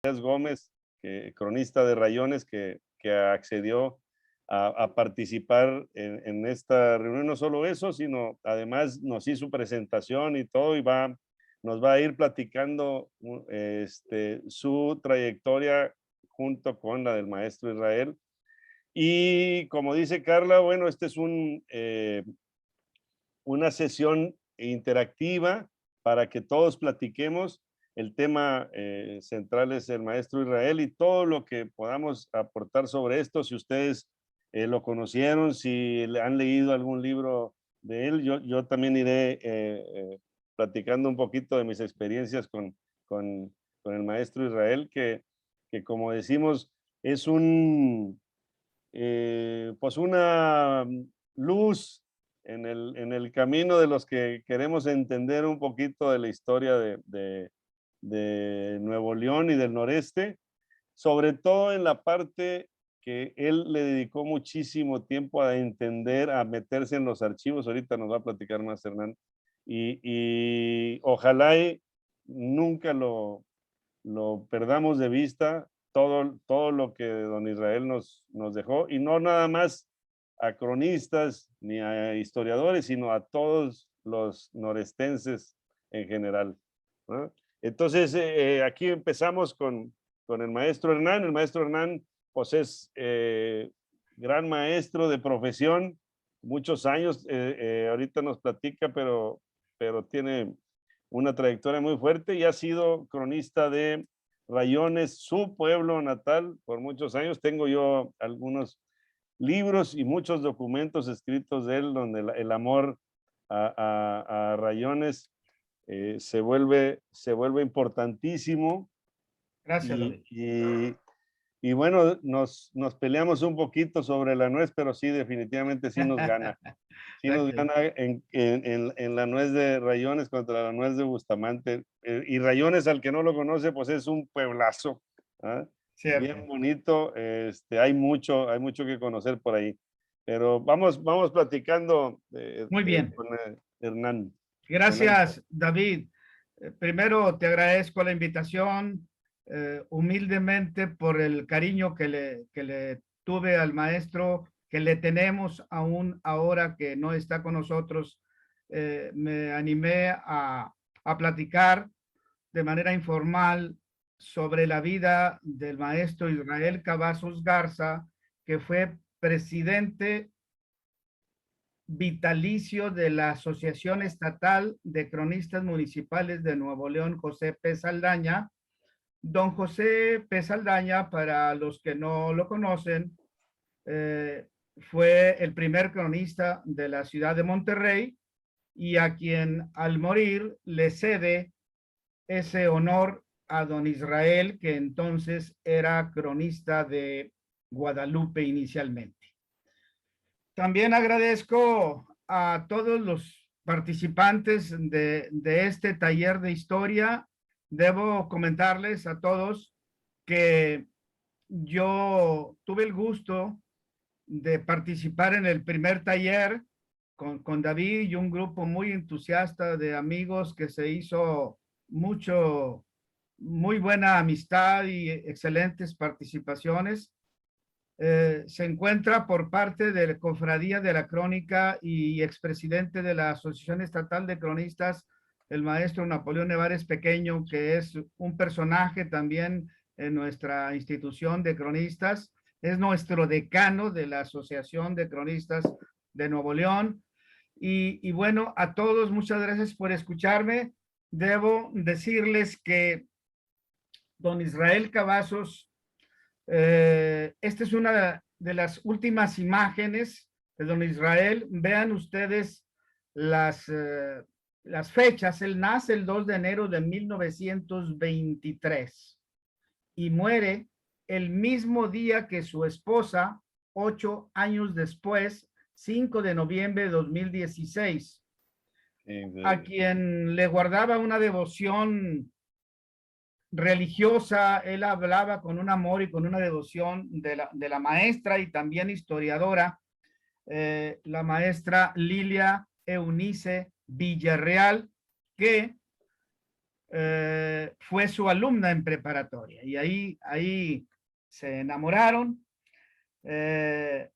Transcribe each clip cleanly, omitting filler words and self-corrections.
Gómez, cronista de Rayones, que accedió a participar en esta reunión. No solo eso, sino además nos hizo presentación y todo, y nos va a ir platicando su trayectoria junto con la del maestro Israel. Y como dice Carla, bueno, este es una sesión interactiva para que todos platiquemos. El tema central es el maestro Israel y todo lo que podamos aportar sobre esto. Si ustedes lo conocieron, si han leído algún libro de él, yo también iré platicando un poquito de mis experiencias con el maestro Israel, que como decimos, es pues una luz en el camino de los que queremos entender un poquito de la historia de Nuevo León y del noreste, sobre todo en la parte que él le dedicó muchísimo tiempo a entender, a meterse en los archivos. Ahorita nos va a platicar más Hernán. Y ojalá nunca lo perdamos de vista, todo lo que don Israel nos dejó, y no nada más a cronistas ni a historiadores, sino a todos los norestenses en general, ¿no? Entonces, aquí empezamos con el maestro Hernán. El maestro Hernán, pues es gran maestro de profesión, muchos años, ahorita nos platica, pero tiene una trayectoria muy fuerte y ha sido cronista de Rayones, su pueblo natal, por muchos años. Tengo yo algunos libros y muchos documentos escritos de él donde el amor a Rayones se vuelve importantísimo. Gracias, y, David. y, y bueno, nos peleamos un poquito sobre la nuez, pero sí, definitivamente sí nos gana. Sí nos Okay. gana en la nuez de Rayones contra la nuez de Bustamante. Y Rayones, al que no lo conoce, pues es un pueblazo, ¿ah? Bien Cierto. bonito. Hay mucho que conocer por ahí. Pero vamos platicando Muy bien. con Hernán. Adelante. Gracias, David. Primero te agradezco la invitación, humildemente por el cariño que le tuve al maestro, que le tenemos aún ahora que no está con nosotros. Me animé a platicar de manera informal sobre la vida del maestro Israel Cavazos Garza, que fue presidente vitalicio de la Asociación Estatal de Cronistas Municipales de Nuevo León, José P. Saldaña. Don José P. Saldaña, para los que no lo conocen, fue el primer cronista de la ciudad de Monterrey y a quien al morir le cede ese honor a don Israel, que entonces era cronista de Guadalupe inicialmente. También agradezco a todos los participantes de este taller de historia. Debo comentarles a todos que yo tuve el gusto de participar en el primer taller con David y un grupo muy entusiasta de amigos que se hizo muy buena amistad y excelentes participaciones. Se encuentra por parte de la Cofradía de la Crónica y expresidente de la Asociación Estatal de Cronistas, el maestro Napoleón Nevares Pequeño, que es un personaje también en nuestra institución de cronistas, es nuestro decano de la Asociación de Cronistas de Nuevo León. Y bueno, a todos, muchas gracias por escucharme. Debo decirles que don Israel Cavazos, esta es una de las últimas imágenes de don Israel. Vean ustedes las fechas. Él nace el 2 de enero de 1923 y muere el mismo día que su esposa, 8 años después, 5 de noviembre de 2016, a quien le guardaba una devoción religiosa. Él hablaba con un amor y con una devoción de la maestra y también historiadora, la maestra Lilia Eunice Villarreal, que fue su alumna en preparatoria y ahí se enamoraron. Ella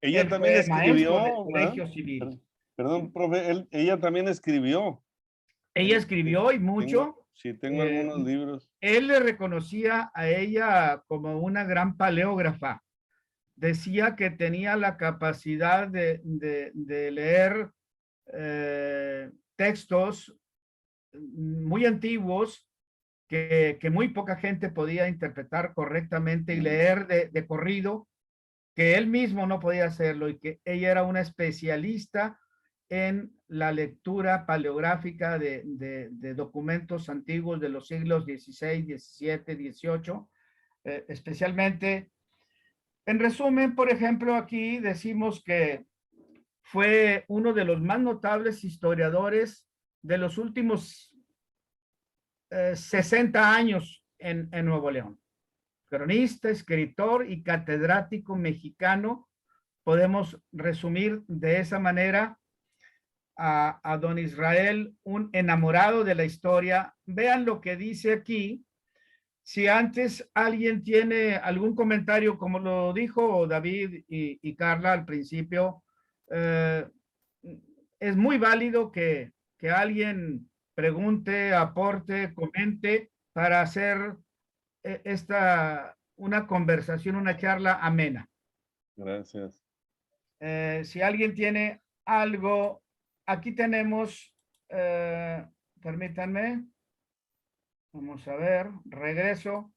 Él también fue maestro de escribió, ¿verdad? colegio civil. Perdón, profe, ella también escribió. Ella escribió y Tengo, mucho. sí, tengo eh, algunos libros. Él le reconocía a ella como una gran paleógrafa. Decía que tenía la capacidad de leer textos muy antiguos que muy poca gente podía interpretar correctamente y leer de corrido, que él mismo no podía hacerlo y que ella era una especialista en la lectura paleográfica de documentos antiguos de los siglos XVI, XVII, XVIII, especialmente. En resumen, por ejemplo, aquí decimos que fue uno de los más notables historiadores de los últimos 60 años en Nuevo León. Cronista, escritor y catedrático mexicano. Podemos resumir de esa manera a don Israel, un enamorado de la historia. Vean lo que dice aquí. Si antes alguien tiene algún comentario, como lo dijo David y Carla al principio, eh, es muy válido que alguien pregunte, aporte, comente para hacer una conversación, una charla amena. Gracias. Si alguien tiene algo, aquí tenemos, permítanme, vamos a ver, regreso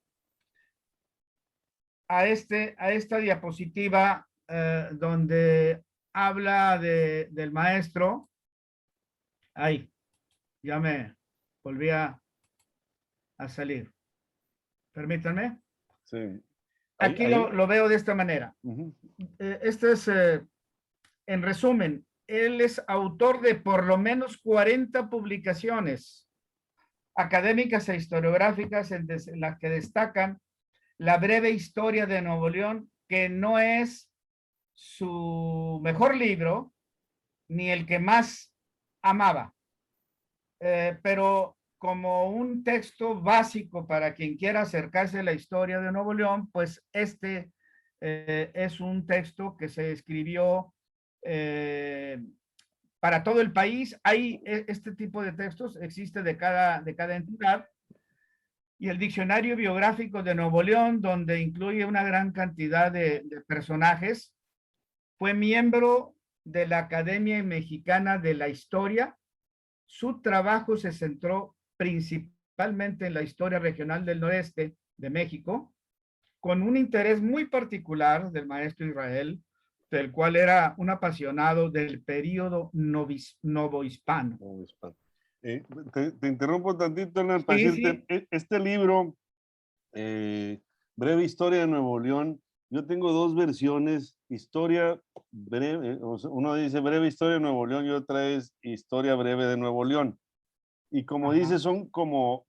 a esta diapositiva donde habla del maestro. Ahí, ya me volví a salir. Permítanme. Sí. Aquí lo veo de esta manera. Este es, en resumen, él es autor de por lo menos 40 publicaciones académicas e historiográficas en las que destacan la breve historia de Nuevo León, que no es su mejor libro, ni el que más amaba, pero como un texto básico para quien quiera acercarse a la historia de Nuevo León, pues este es un texto que se escribió para todo el país. Hay este tipo de textos, existe de cada entidad, y el Diccionario Biográfico de Nuevo León, donde incluye una gran cantidad de personajes. Fue miembro de la Academia Mexicana de la Historia. Su trabajo se centró principalmente en la historia regional del noreste de México, con un interés muy particular del maestro Israel, del cual era un apasionado del período novohispano. Te interrumpo tantito, Hernán, para Sí, decirte, sí. este libro, Breve Historia de Nuevo León, yo tengo dos versiones, historia breve, o sea, uno dice Breve Historia de Nuevo León y otra es Historia Breve de Nuevo León. Y como Ajá. dice, son como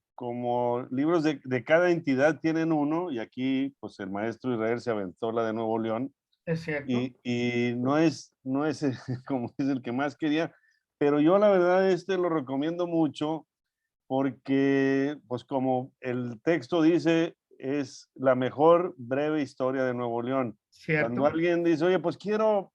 libros de cada entidad tienen uno, y aquí pues el maestro Israel se aventó la de Nuevo León, Es cierto. y no es como es el que más quería, pero yo la verdad lo recomiendo mucho porque, pues como el texto dice, es la mejor breve historia de Nuevo León. Cuando Cierto. alguien dice, oye, pues quiero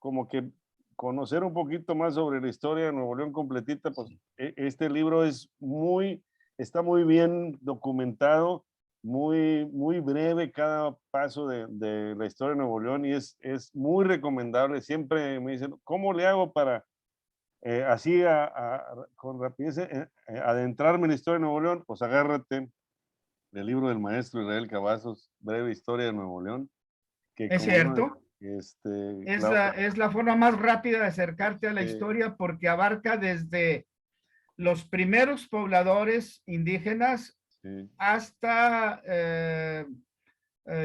como que conocer un poquito más sobre la historia de Nuevo León completita, pues este libro está muy bien documentado, muy breve cada paso de la historia de Nuevo León, y es muy recomendable. Siempre me dicen, ¿cómo le hago para así con rapidez adentrarme en la historia de Nuevo León? Pues agárrate del libro del maestro Israel Cavazos, Breve Historia de Nuevo León, que Es como no, cierto. Es la forma más rápida de acercarte a la historia, porque abarca desde los primeros pobladores indígenas sí, hasta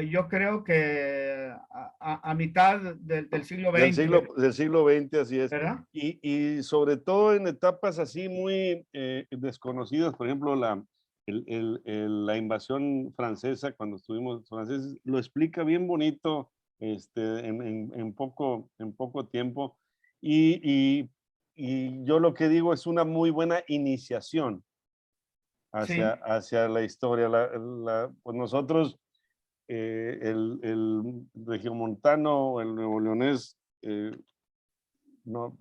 yo creo que a mitad del siglo XX, del siglo XX, así es. ¿verdad? Y sobre todo en etapas así muy desconocidas, por ejemplo, la invasión francesa, cuando estuvimos franceses, lo explica bien bonito en poco tiempo. Y, y yo lo que digo es una muy buena iniciación hacia, Sí, hacia la historia. Pues nosotros, el regiomontano, el nuevo leonés, no,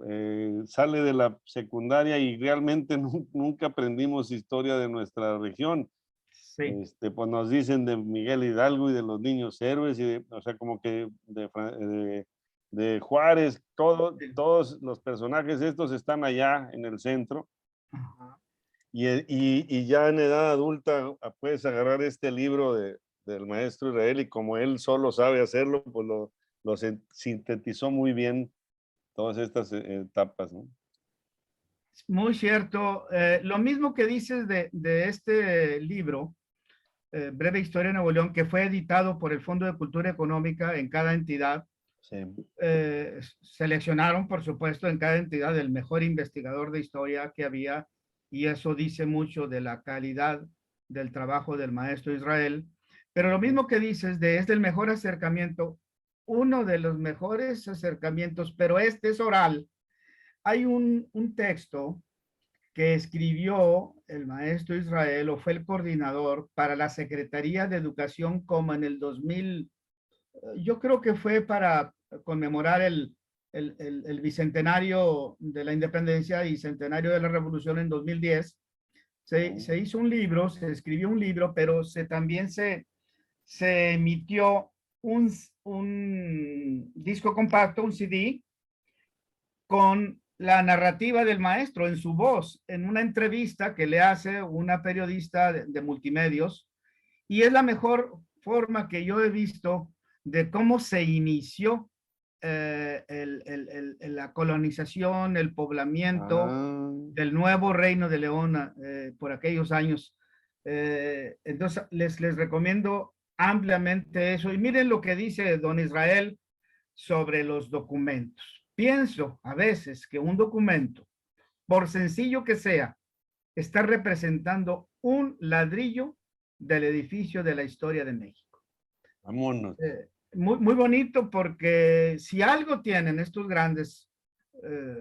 sale de la secundaria y realmente nunca aprendimos historia de nuestra región. sí. Pues nos dicen de Miguel Hidalgo y de los niños héroes, o sea, como que de Juárez, Sí. todos los personajes estos están allá en el centro. Ajá. Y ya en edad adulta puedes agarrar este libro del maestro Israel y como él solo sabe hacerlo, pues lo sintetizó muy bien todas estas etapas, ¿no? Muy cierto. Lo mismo que dices de este libro, Breve Historia de Nuevo León, que fue editado por el Fondo de Cultura Económica en cada entidad. Sí. Seleccionaron, por supuesto, en cada entidad el mejor investigador de historia que había, y eso dice mucho de la calidad del trabajo del maestro Israel. Pero lo mismo que dices es del mejor acercamiento, uno de los mejores acercamientos, pero este es oral. Hay un texto que escribió el maestro Israel, o fue el coordinador para la Secretaría de Educación, como en el 2000, yo creo que fue para conmemorar el bicentenario de la independencia y centenario de la revolución en 2010. Se hizo un libro, se escribió un libro, pero también se emitió un disco compacto, un CD, con la narrativa del maestro en su voz, en una entrevista que le hace una periodista de multimedios, y es la mejor forma que yo he visto de cómo se inició la colonización, el poblamiento Ah, del nuevo Reino de León por aquellos años. Entonces, les recomiendo ampliamente eso. Y miren lo que dice don Israel sobre los documentos. Pienso a veces que un documento, por sencillo que sea, está representando un ladrillo del edificio de la historia de México. vámonos. Muy bonito, porque si algo tienen estos grandes eh,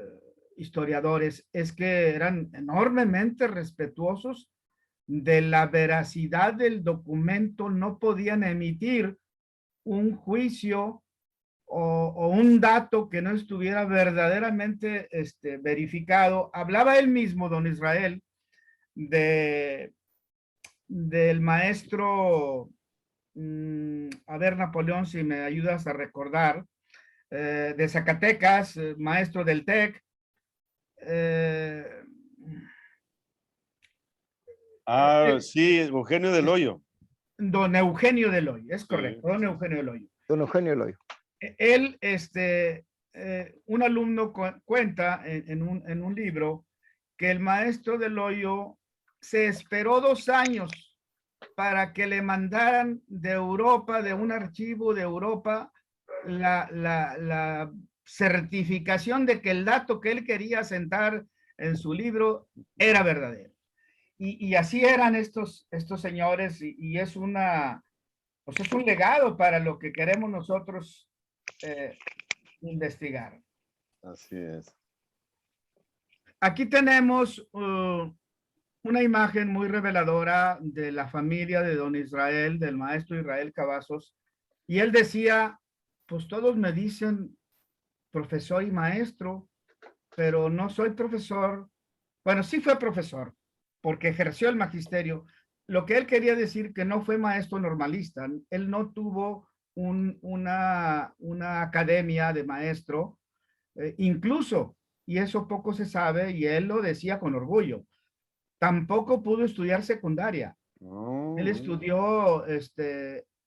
historiadores es que eran enormemente respetuosos de la veracidad del documento, no podían emitir un juicio o un dato que no estuviera verdaderamente verificado. Hablaba él mismo, don Israel, de, del maestro, a ver, Napoleón, si me ayudas a recordar, de Zacatecas, maestro del TEC. Eh, Sí, Eugenio del Hoyo. Don Eugenio del Hoyo, es Sí, correcto, don sí, sí. Eugenio del Hoyo. Don Eugenio Eloy. Él, un alumno cuenta en un libro que el maestro del Hoyo se esperó 2 años para que le mandaran de Europa, de un archivo de Europa, la certificación de que el dato que él quería sentar en su libro era verdadero. Y así eran estos señores, y es pues es un legado para lo que queremos nosotros investigar. Así es. Aquí tenemos una imagen muy reveladora de la familia de don Israel, del maestro Israel Cavazos, y él decía, pues todos me dicen profesor y maestro, pero no soy profesor. Bueno, sí fue profesor, porque ejerció el magisterio. Lo que él quería decir que no fue maestro normalista, él no tuvo una academia de maestro, incluso, y eso poco se sabe, y él lo decía con orgullo, tampoco pudo estudiar secundaria. Él No, estudió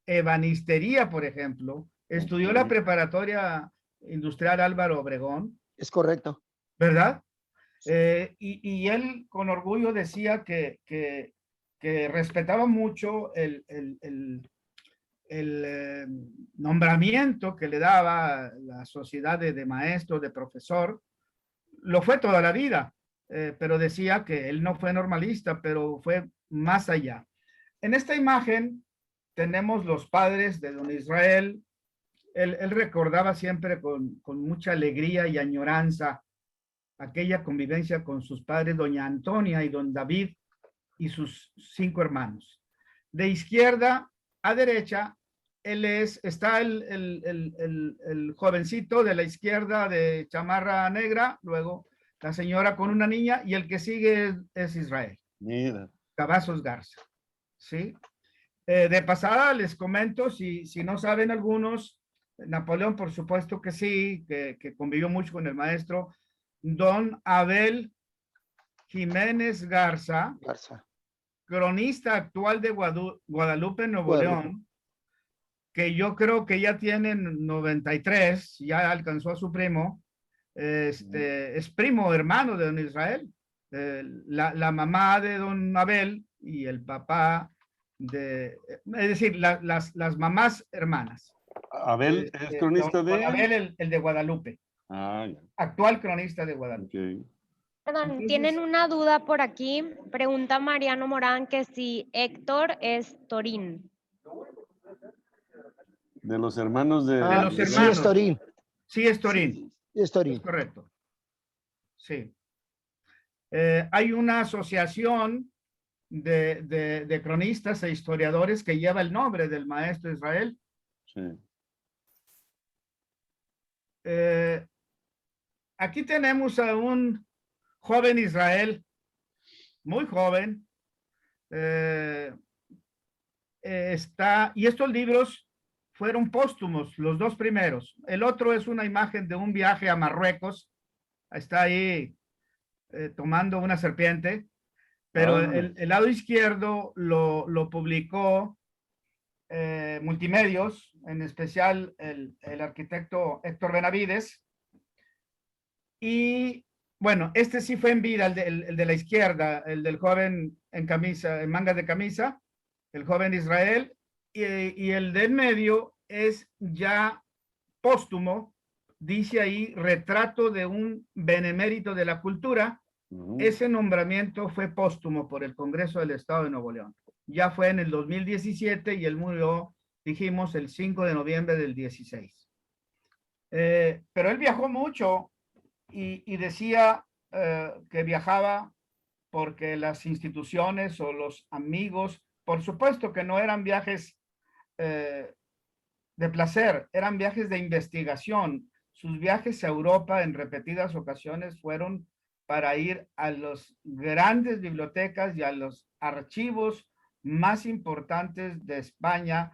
ebanistería, por ejemplo, estudió la ok. preparatoria industrial Álvaro Obregón, Es correcto. ¿verdad? Y él con orgullo decía que respetaba mucho el nombramiento que le daba la sociedad de maestro, de profesor. Lo fue toda la vida, pero decía que él no fue normalista, pero fue más allá. En esta imagen tenemos los padres de don Israel. Él recordaba siempre con mucha alegría y añoranza aquella convivencia con sus padres, doña Antonia y don David, y sus 5 hermanos. De izquierda a derecha, está el jovencito de la izquierda de chamarra negra, luego la señora con una niña, y el que sigue es Israel. Mira. Cavazos Garza, ¿sí? De pasada les comento, si no saben algunos, Napoleón por supuesto que sí, que convivió mucho con el maestro, don Abel Jiménez Garza, cronista actual de Guadalupe, Nuevo León, que yo creo que ya tiene 93, ya alcanzó a su primo, es primo hermano de don Israel, la mamá de don Abel y el papá es decir, las mamás hermanas. Abel es cronista de... Abel, el de Guadalupe. Ah, ya. Actual cronista de Guadalupe. Okay. Perdón, Entonces, tienen una duda por aquí. Pregunta Mariano Morán que si Héctor es Torín. De los hermanos de... de los hermanos. Sí, es Torín. Sí, es Torín. Sí, es Torín. Es correcto. Sí. Hay una asociación de cronistas e historiadores que lleva el nombre del maestro Israel. Sí. Aquí tenemos a un joven Israel, muy joven. Y estos libros fueron póstumos, los 2 primeros. El otro es una imagen de un viaje a Marruecos. Está ahí tomando una serpiente. Pero el lado izquierdo lo publicó Multimedios, en especial el arquitecto Héctor Benavides. Y bueno, este sí fue en vida, el de la izquierda, el del joven en camisa, en mangas de camisa, el joven Israel, y el de en medio es ya póstumo, dice ahí, retrato de un benemérito de la cultura. Ese nombramiento fue póstumo por el Congreso del Estado de Nuevo León. Ya fue en el 2017 y él murió, dijimos, el 5 de noviembre del 16. Pero él viajó mucho y decía que viajaba porque las instituciones o los amigos, por supuesto que no eran viajes de placer, eran viajes de investigación. Sus viajes a Europa en repetidas ocasiones fueron para ir a las grandes bibliotecas y a los archivos más importantes de España,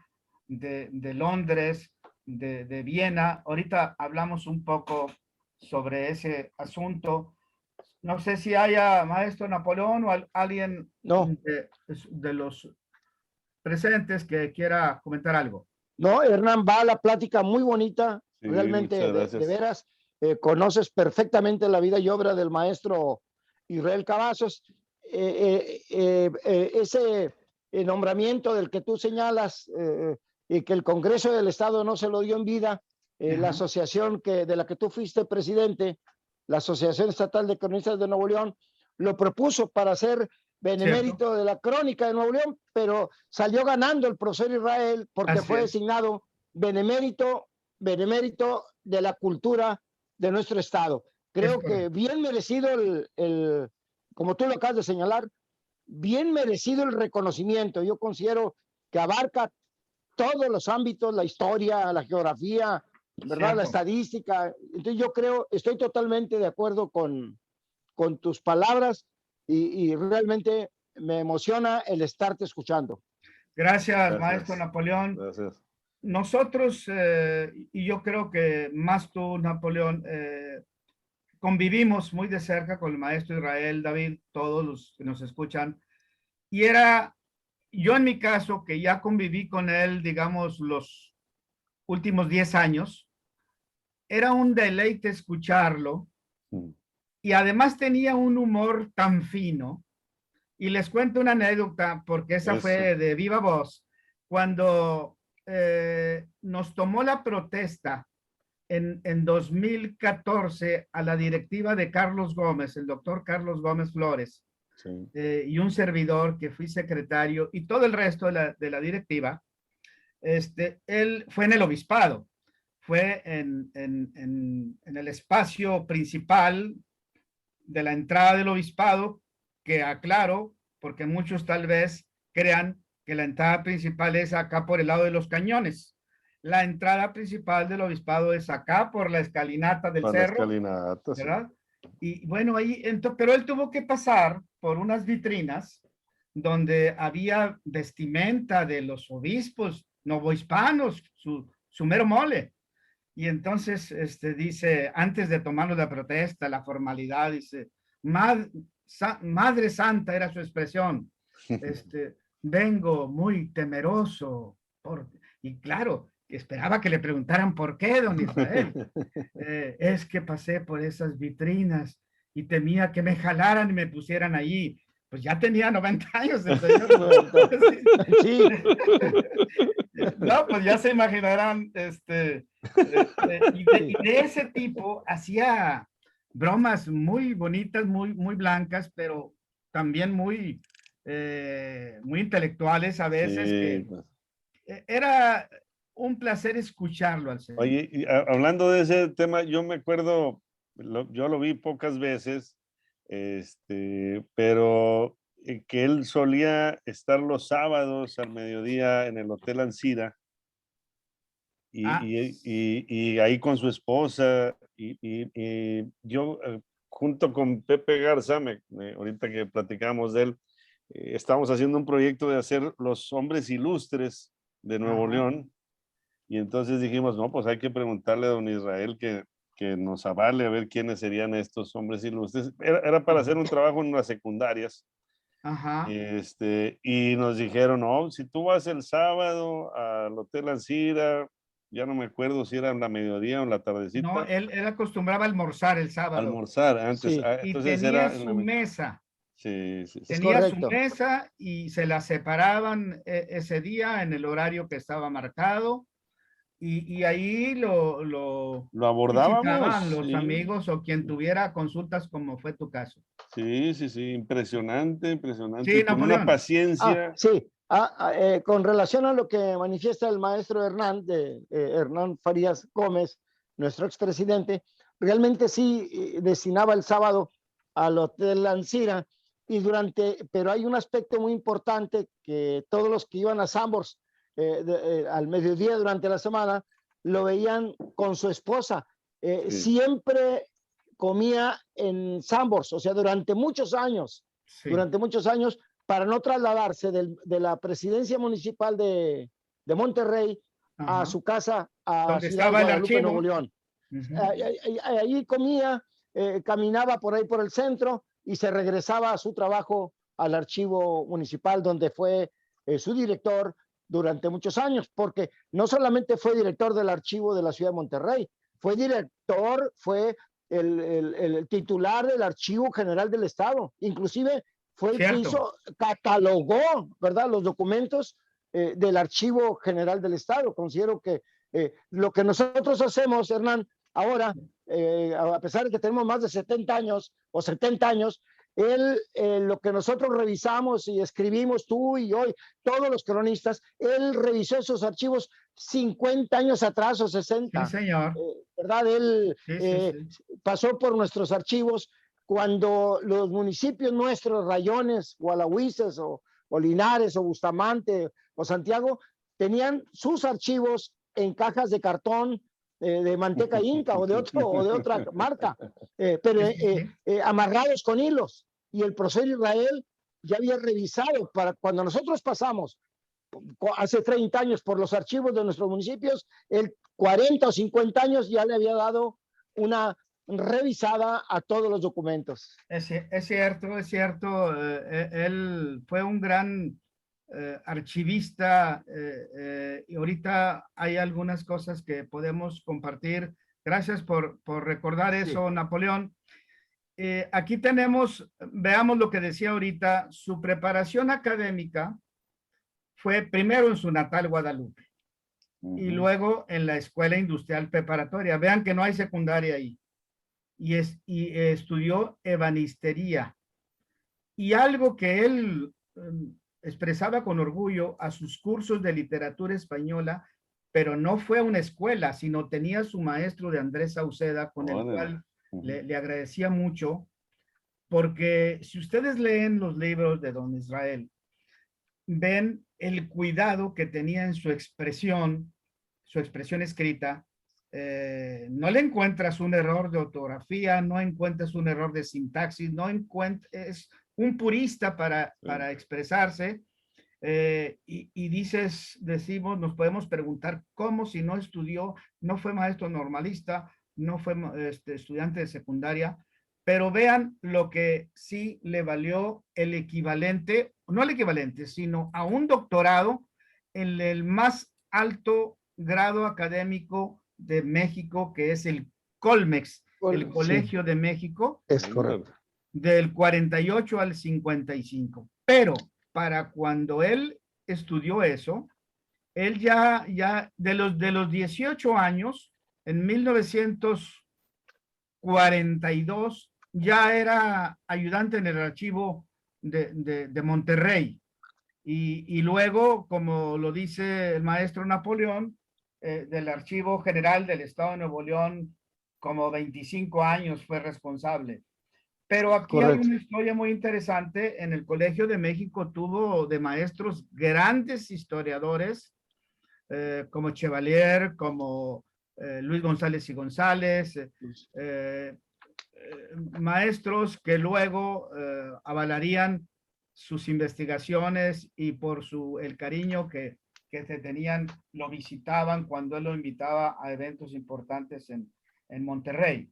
de Londres, de Viena. Ahorita hablamos un poco sobre ese asunto. No sé si haya maestro Napoleón o alguien de los presentes que quiera comentar algo. No, Hernán, va la plática muy bonita, Sí, realmente de veras, conoces perfectamente la vida y obra del maestro Israel Cavazos. Ese nombramiento del que tú señalas y que el Congreso del Estado no se lo dio en vida, la asociación de la que tú fuiste presidente, la Asociación Estatal de Cronistas de Nuevo León, lo propuso para ser benemérito de la crónica de Nuevo León, pero salió ganando el profesor Israel porque fue designado benemérito de la cultura de nuestro estado. Creo que bien merecido como tú lo acabas de señalar, bien merecido el reconocimiento. Yo considero que abarca todos los ámbitos, la historia, la geografía, ¿verdad? La estadística. Entonces yo estoy totalmente de acuerdo con tus palabras y realmente me emociona el estarte escuchando. Gracias, maestro Napoleón. Gracias. Nosotros, y yo creo que más tú, Napoleón, convivimos muy de cerca con el maestro Israel, David, todos los que nos escuchan. Y yo en mi caso, que ya conviví con él, digamos, los últimos 10 años, era un deleite escucharlo. Y además tenía un humor tan fino. Y les cuento una anécdota, porque esa fue de viva voz. Cuando nos tomó la protesta en 2014 a la directiva de Carlos Gómez, el doctor Carlos Gómez Flores, y un servidor que fui secretario y todo el resto de la directiva, él fue en el obispado, fue en el espacio principal de la entrada del obispado, que aclaro, porque muchos tal vez crean que la entrada principal es acá por el lado de los cañones. La entrada principal del obispado es acá por la escalinata del Por la cerro, escalinata, sí. ¿verdad? Y bueno, ahí, pero él tuvo que pasar por unas vitrinas donde había vestimenta de los obispos novohispanos, su mero mole. Y entonces dice, antes de tomarnos la protesta, la formalidad, dice, Madre Santa era su expresión, vengo muy temeroso, y claro, esperaba que le preguntaran por qué, don Israel. Es que pasé por esas vitrinas y temía que me jalaran y me pusieran allí. Pues ya tenía 90 años el señor. Sí. No, pues ya se imaginarán, y de ese tipo hacía bromas muy bonitas, muy blancas, pero también muy intelectuales a veces, Sí, que pues. era un placer escucharlo al señor. Oye, y hablando de ese tema, yo me acuerdo, yo lo vi pocas veces, pero que él solía estar los sábados al mediodía en el Hotel Ancira y ahí con su esposa y yo junto con Pepe Garza, ahorita que platicamos de él, estábamos haciendo un proyecto de hacer los hombres ilustres de Nuevo León. Y entonces dijimos, no, pues hay que preguntarle a don Israel que nos avale a ver quiénes serían estos hombres ilustres. Era para hacer un trabajo en las secundarias. Ajá. Y nos dijeron, no, si tú vas el sábado al Hotel Ancira, ya no me acuerdo si era en la mediodía o en la No, tardecita, él acostumbraba a almorzar el sábado almorzar antes. Sí. y Entonces tenía era en la su mesa. Sí, sí, sí. Es Tenía su correcto. mesa y se la separaban ese día en el horario que estaba marcado, y ahí lo Lo visitaban abordábamos, los sí. amigos o quien tuviera consultas, como fue tu caso. Sí, sí, sí, impresionante, impresionante. Sí, Y con una Napoleón. paciencia. Sí. Con relación a lo que manifiesta el maestro Hernán Farías Gómez, nuestro expresidente, realmente sí destinaba el sábado al Hotel Ancira, pero hay un aspecto muy importante que todos los que iban a Sambors al mediodía durante la semana lo veían con su esposa. Sí. Siempre comía en Sambors, o sea, durante muchos años, Sí. para no trasladarse de la presidencia municipal de Monterrey Ajá. a su casa a Donde Ciudad estaba el Guadalupe, archivo. Nuevo León. Ujú. Ahí comía, caminaba por ahí por el centro y se regresaba a su trabajo al archivo municipal, donde fue su director durante muchos años, porque no solamente fue director del archivo de la ciudad de Monterrey, fue el titular del Archivo General del Estado, inclusive fue el que catalogó, ¿verdad?, los documentos del Archivo General del Estado. Considero que lo que nosotros hacemos, Hernán, ahora, a pesar de que tenemos más de 70 años o 70 años, lo que nosotros revisamos y escribimos, tú y hoy, todos los cronistas, él revisó esos archivos 50 años atrás o 60. Sí, señor. ¿Verdad? Él Sí. pasó por nuestros archivos cuando los municipios nuestros, rayones, Gualahuises o Linares o Bustamante o Santiago, tenían sus archivos en cajas de cartón de manteca inca o de otra marca, pero amarrados con hilos. Y el profesor Israel ya había revisado para cuando nosotros pasamos hace 30 años por los archivos de nuestros municipios, él 40 o 50 años ya le había dado una revisada a todos los documentos. Es cierto, es cierto. Él fue un gran archivista, y ahorita hay algunas cosas que podemos compartir. Gracias por recordar eso, Napoleón. Aquí veamos lo que decía ahorita, su preparación académica fue primero en su natal Guadalupe y luego en la Escuela Industrial Preparatoria. Vean que no hay secundaria ahí. Y estudió ebanistería. Y algo que él expresaba con orgullo a sus cursos de literatura española, pero no fue a una escuela, sino tenía su maestro de Andrés Sauceda, con el cual le agradecía mucho. porque si ustedes leen los libros de don Israel, ven el cuidado que tenía en su expresión escrita. No le encuentras un error de ortografía, no encuentras un error de sintaxis, no es un purista para expresarse. Decimos, nos podemos preguntar cómo, si no estudió, no fue maestro normalista, no fue estudiante de secundaria, pero vean lo que sí le valió el equivalente, no el equivalente, sino a un doctorado en el más alto grado académico de México, que es el Colmex, el Colegio de México. Es correcto. Del 48 al 55. Pero para cuando él estudió eso, él ya de los 18 años, en 1942, ya era ayudante en el archivo de Monterrey. Y luego, como lo dice el maestro Napoleón, del Archivo General del Estado de Nuevo León, como 25 años fue responsable. Pero aquí hay una historia muy interesante. En el Colegio de México tuvo de maestros grandes historiadores, como Chevalier, como Luis González y González, maestros que luego avalarían sus investigaciones y por el cariño que se tenían, lo visitaban cuando él lo invitaba a eventos importantes en Monterrey.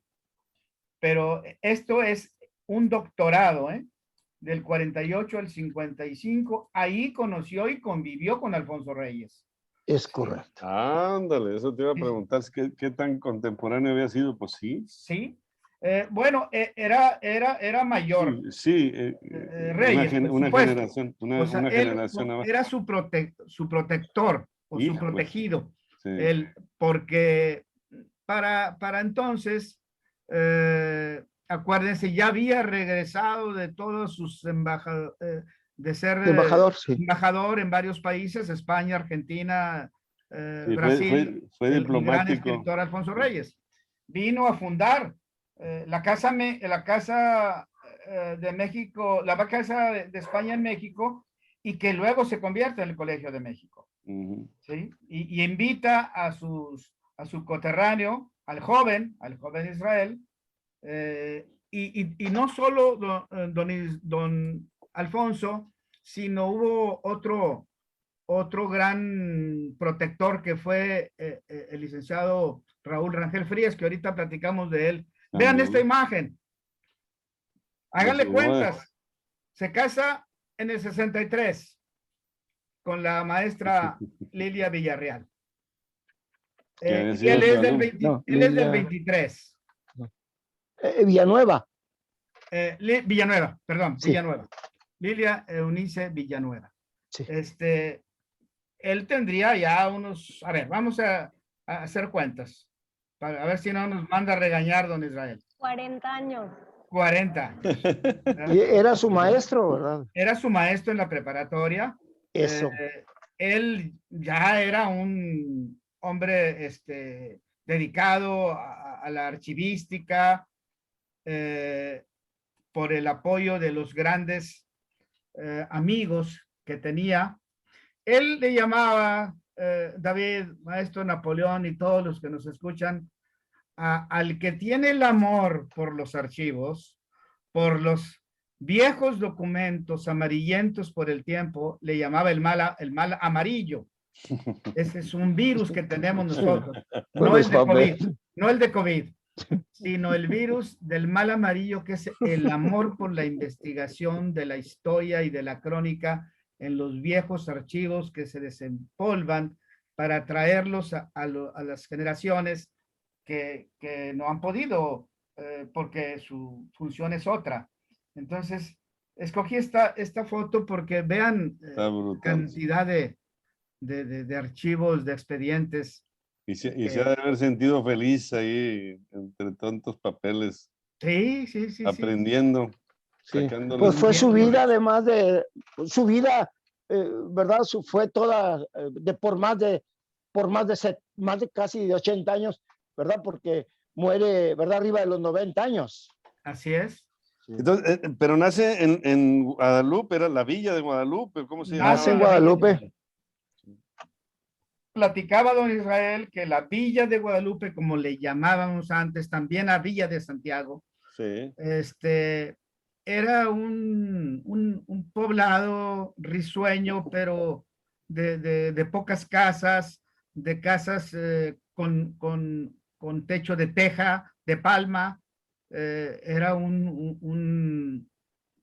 Pero esto es un doctorado, del 48 al 55, ahí conoció y convivió con Alfonso Reyes. Es correcto. Ándale, eso te iba a preguntar, ¿qué tan contemporáneo había sido? Pues sí. Sí. Bueno, era mayor. Sí, Reyes, una generación, una generación más. Era su protector o su protegido. Sí. Porque para entonces, acuérdense, ya había regresado de todos sus de ser embajador en varios países, España, Argentina, Brasil. Fue diplomático. El gran escritor Alfonso Reyes. Vino a fundar la casa de México, la Casa de España en México, y que luego se convierte en el Colegio de México. ¿Sí? Y invita a su coterráneo, al joven Israel, y no solo don Alfonso, sino hubo otro gran protector que fue el licenciado Raúl Rangel Frías, que ahorita platicamos de él. Vean esta imagen. Háganle cuentas. Se casa en el 63 con la maestra Lilia Villarreal. Y él es del 23. Villanueva. Villanueva, perdón, sí. Villanueva. Lilia Eunice Villanueva. Sí. Él tendría ya unos, a ver, vamos a hacer cuentas, para ver si no nos manda a regañar don Israel. 40 años. 40. Y era su maestro, ¿verdad? Era su maestro en la preparatoria. Eso. Él ya era un hombre dedicado a la archivística, por el apoyo de los grandes amigos que tenía. Él le llamaba, David, maestro Napoleón y todos los que nos escuchan, al que tiene el amor por los archivos, por los viejos documentos amarillentos por el tiempo, le llamaba el mal amarillo. Ese es un virus que tenemos nosotros, no el de COVID, sino el virus del mal amarillo, que es el amor por la investigación de la historia y de la crónica en los viejos archivos que se desempolvan para traerlos a las generaciones que no han podido, porque su función es otra. Entonces, escogí esta foto porque vean cantidad de archivos, de expedientes. Y se ha de haber sentido feliz ahí entre tantos papeles. Sí. Aprendiendo. Sí. Pues fue su vida, además de su vida, ¿verdad? Fue toda por más de casi 80 años, ¿verdad? Porque muere, ¿verdad? Arriba de los 90 años. Así es. Sí. Entonces, pero nace en Guadalupe, era la villa de Guadalupe, ¿cómo se llama? Nace en Guadalupe. Platicaba don Israel que la villa de Guadalupe, como le llamábamos antes, también la villa de Santiago, Sí. era un poblado risueño, pero de pocas casas, de casas con techo de teja, de palma. Era un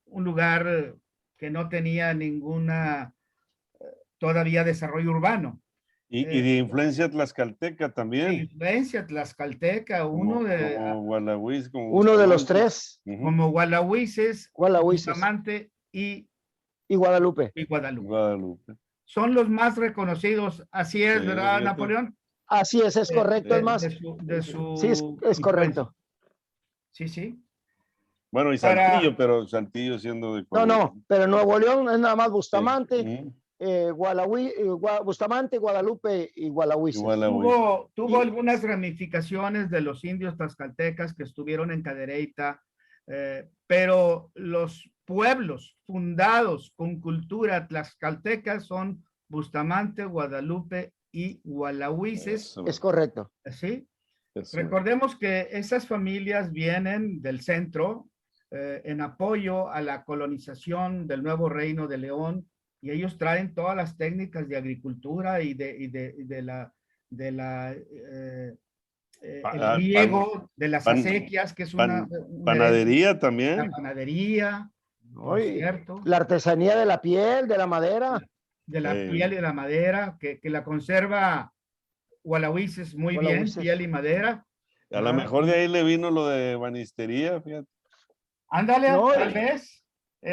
lugar que no tenía ninguna todavía desarrollo urbano. Y de influencia tlaxcalteca De también. influencia tlaxcalteca, Como Gualahuis, como Uno de los Bustamante. tres, como Gualahuises, Gualahuises Bustamante y Guadalupe. y Guadalupe. Guadalupe. Son los más reconocidos, así es, Sí, ¿verdad, fíjate. Napoleón? Así es correcto, es más. De su Sí, es influencia. correcto. Sí, sí. Bueno, y Para- Saltillo, pero Saltillo siendo de No, pero Nuevo León es nada más Bustamante, Ujú. Bustamante, Guadalupe y Gualahuises. Gualahuis. Tuvo Y- algunas ramificaciones de los indios tlaxcaltecas que estuvieron en Cadereyta, pero los pueblos fundados con cultura tlaxcalteca son Bustamante, Guadalupe y Gualahuises, Eso, Es correcto. ¿sí? eso. Recordemos que esas familias vienen del centro en apoyo a la colonización del nuevo reino de León, y ellos traen todas las técnicas de agricultura y de la el riego, de las acequias, que es una Panadería la también. panadería, por Oye, cierto, la artesanía de la piel, de la madera. de la piel y de la madera, que la conserva Gualahuises muy bien, Gualahuises. piel y madera. A lo mejor de ahí le vino lo de banistería, fíjate. Ándale, No, tal vez.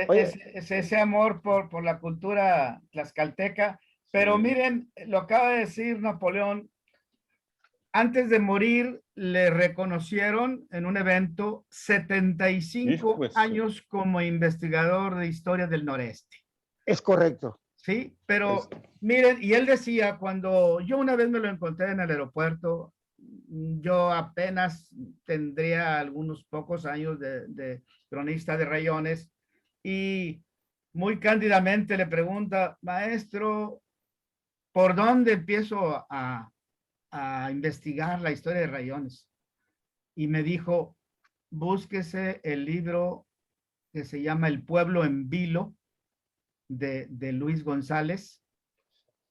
Oye. Ese amor por la cultura tlaxcalteca. Pero Sí. miren, lo acaba de decir Napoleón. Antes de morir, le reconocieron en un evento 75 Hijo de su- años como investigador de historia del noreste. Es correcto. Sí, pero miren, y él decía, cuando yo una vez me lo encontré en el aeropuerto, yo apenas tendría algunos pocos años de cronista de rayones, y muy cándidamente le pregunta, maestro, ¿por dónde empiezo a investigar la historia de rayones? Y me dijo, búsquese el libro que se llama El pueblo en vilo, de Luis González.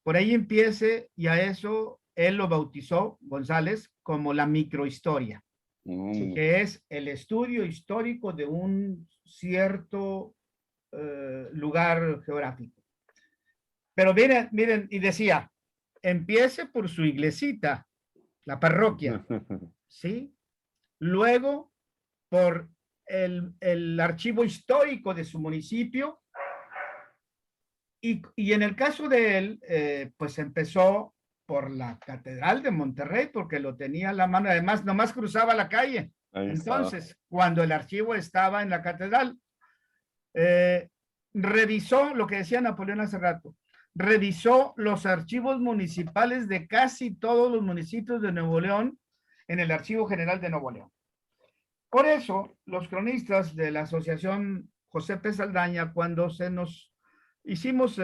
Por ahí empiece, y a eso él lo bautizó, González, como la microhistoria, que es el estudio histórico de un cierto lugar geográfico. Pero miren, y decía, empiece por su iglesita, la parroquia, ¿sí? Luego, por el archivo histórico de su municipio, y en el caso de él, pues empezó por la Catedral de Monterrey, porque lo tenía a la mano, además nomás cruzaba la calle. Ahí Entonces, cuando el archivo estaba en la catedral, revisó lo que decía Napoleón hace rato, revisó los archivos municipales de casi todos los municipios de Nuevo León en el Archivo General de Nuevo León. Por eso, los cronistas de la Asociación José P. Saldaña, cuando hicimos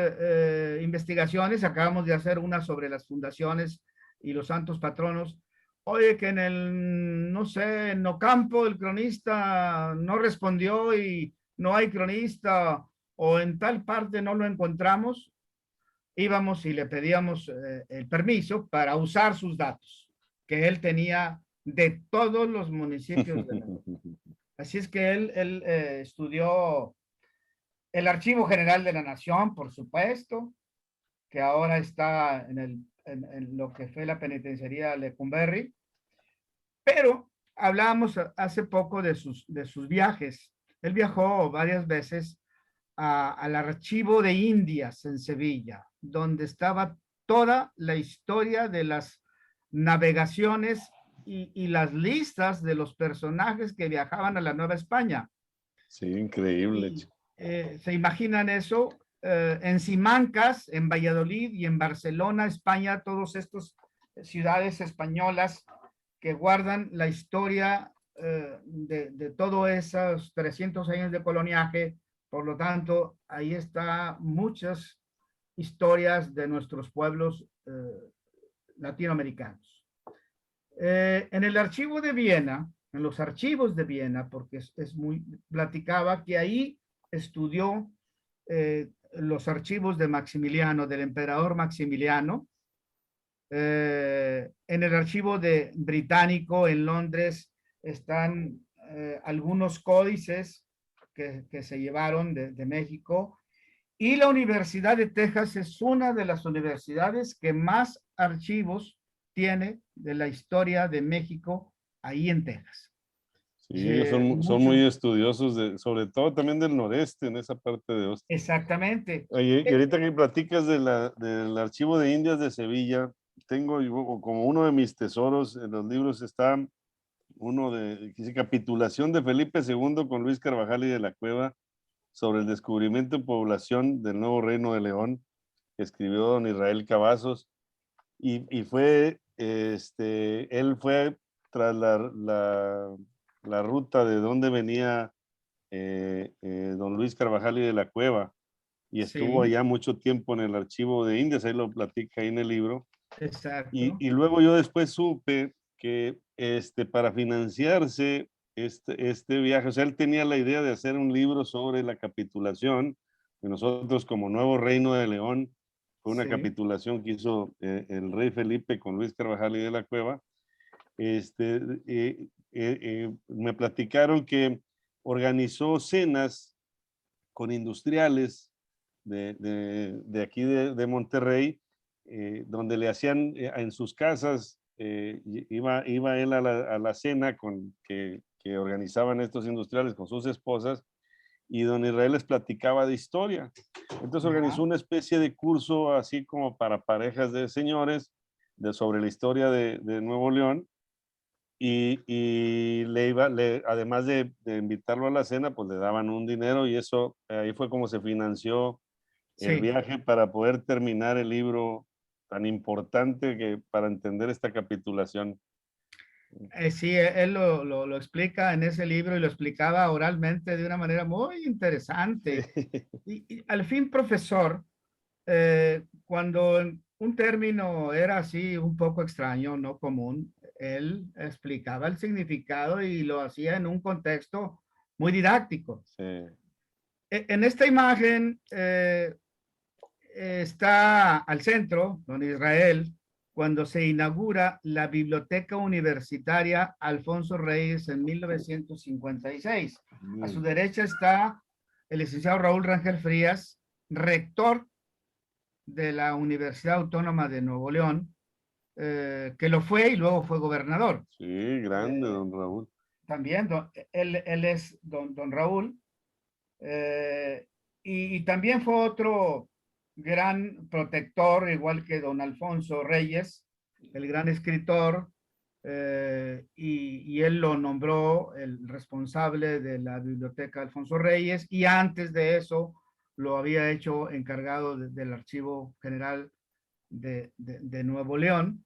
investigaciones, acabamos de hacer una sobre las fundaciones y los santos patronos. Oye, que no sé, en Ocampo el cronista no respondió y no hay cronista, o en tal parte no lo encontramos, íbamos y le pedíamos el permiso para usar sus datos, que él tenía de todos los municipios de Nuevo León. Así es que él estudió el Archivo General de la Nación, por supuesto, que ahora está en lo que fue la penitenciaría Lecumberri. Pero hablábamos hace poco de sus viajes. Él viajó varias veces al Archivo de Indias en Sevilla, donde estaba toda la historia de las navegaciones y las listas de los personajes que viajaban a la Nueva España. Sí, increíble. ¿Se imaginan eso? En Simancas, en Valladolid y en Barcelona, España, todas estas ciudades españolas que guardan la historia de todos esos 300 años de coloniaje. Por lo tanto, ahí está muchas historias de nuestros pueblos latinoamericanos. En el archivo de Viena, en los archivos de Viena, porque platicaba que ahí estudió los archivos de Maximiliano, del emperador Maximiliano. En el archivo británico en Londres están algunos códices que se llevaron de México, y la Universidad de Texas es una de las universidades que más archivos tiene de la historia de México ahí en Texas. Sí, son muy estudiosos, sobre todo también del noreste, en esa parte de Austin. Exactamente. Oye, y ahorita que platicas del archivo de Indias de Sevilla, tengo como uno de mis tesoros en los libros está uno que dice Capitulación de Felipe II con Luis Carvajal y de la Cueva sobre el descubrimiento y población del nuevo Reino de León, que escribió don Israel Cavazos, y fue, él fue tras la ruta de donde venía don Luis Carvajal y de la Cueva, y estuvo allá mucho tiempo en el archivo de Indias, ahí lo platica ahí en el libro. Exacto. Y luego yo después supe que para financiarse este viaje, o sea, él tenía la idea de hacer un libro sobre la capitulación, que nosotros como Nuevo Reino de León, fue una capitulación que hizo el rey Felipe con Luis Carvajal y de la Cueva. Me platicaron que organizó cenas con industriales de aquí de Monterrey, donde le hacían en sus casas, iba él a la cena que organizaban estos industriales con sus esposas, y don Israel les platicaba de historia. Entonces organizó una especie de curso así como para parejas de señores sobre la historia de Nuevo León, y además de invitarlo a la cena, pues le daban un dinero, y eso ahí fue como se financió el viaje para poder terminar el libro tan importante para entender esta capitulación. Sí, él lo explica en ese libro, y lo explicaba oralmente de una manera muy interesante. Y al fin, profesor, cuando un término era así un poco extraño, no común, él explicaba el significado y lo hacía en un contexto muy didáctico. Sí. En esta imagen está al centro, don Israel, cuando se inaugura la Biblioteca Universitaria Alfonso Reyes en 1956. A su derecha está el licenciado Raúl Rangel Frías, rector de la Universidad Autónoma de Nuevo León, que lo fue y luego fue gobernador. Sí, grande, don Raúl. También, él es don Raúl. Y también fue otro gran protector, igual que don Alfonso Reyes, el gran escritor, y él lo nombró el responsable de la Biblioteca Alfonso Reyes, y antes de eso lo había hecho encargado del Archivo General de Nuevo León.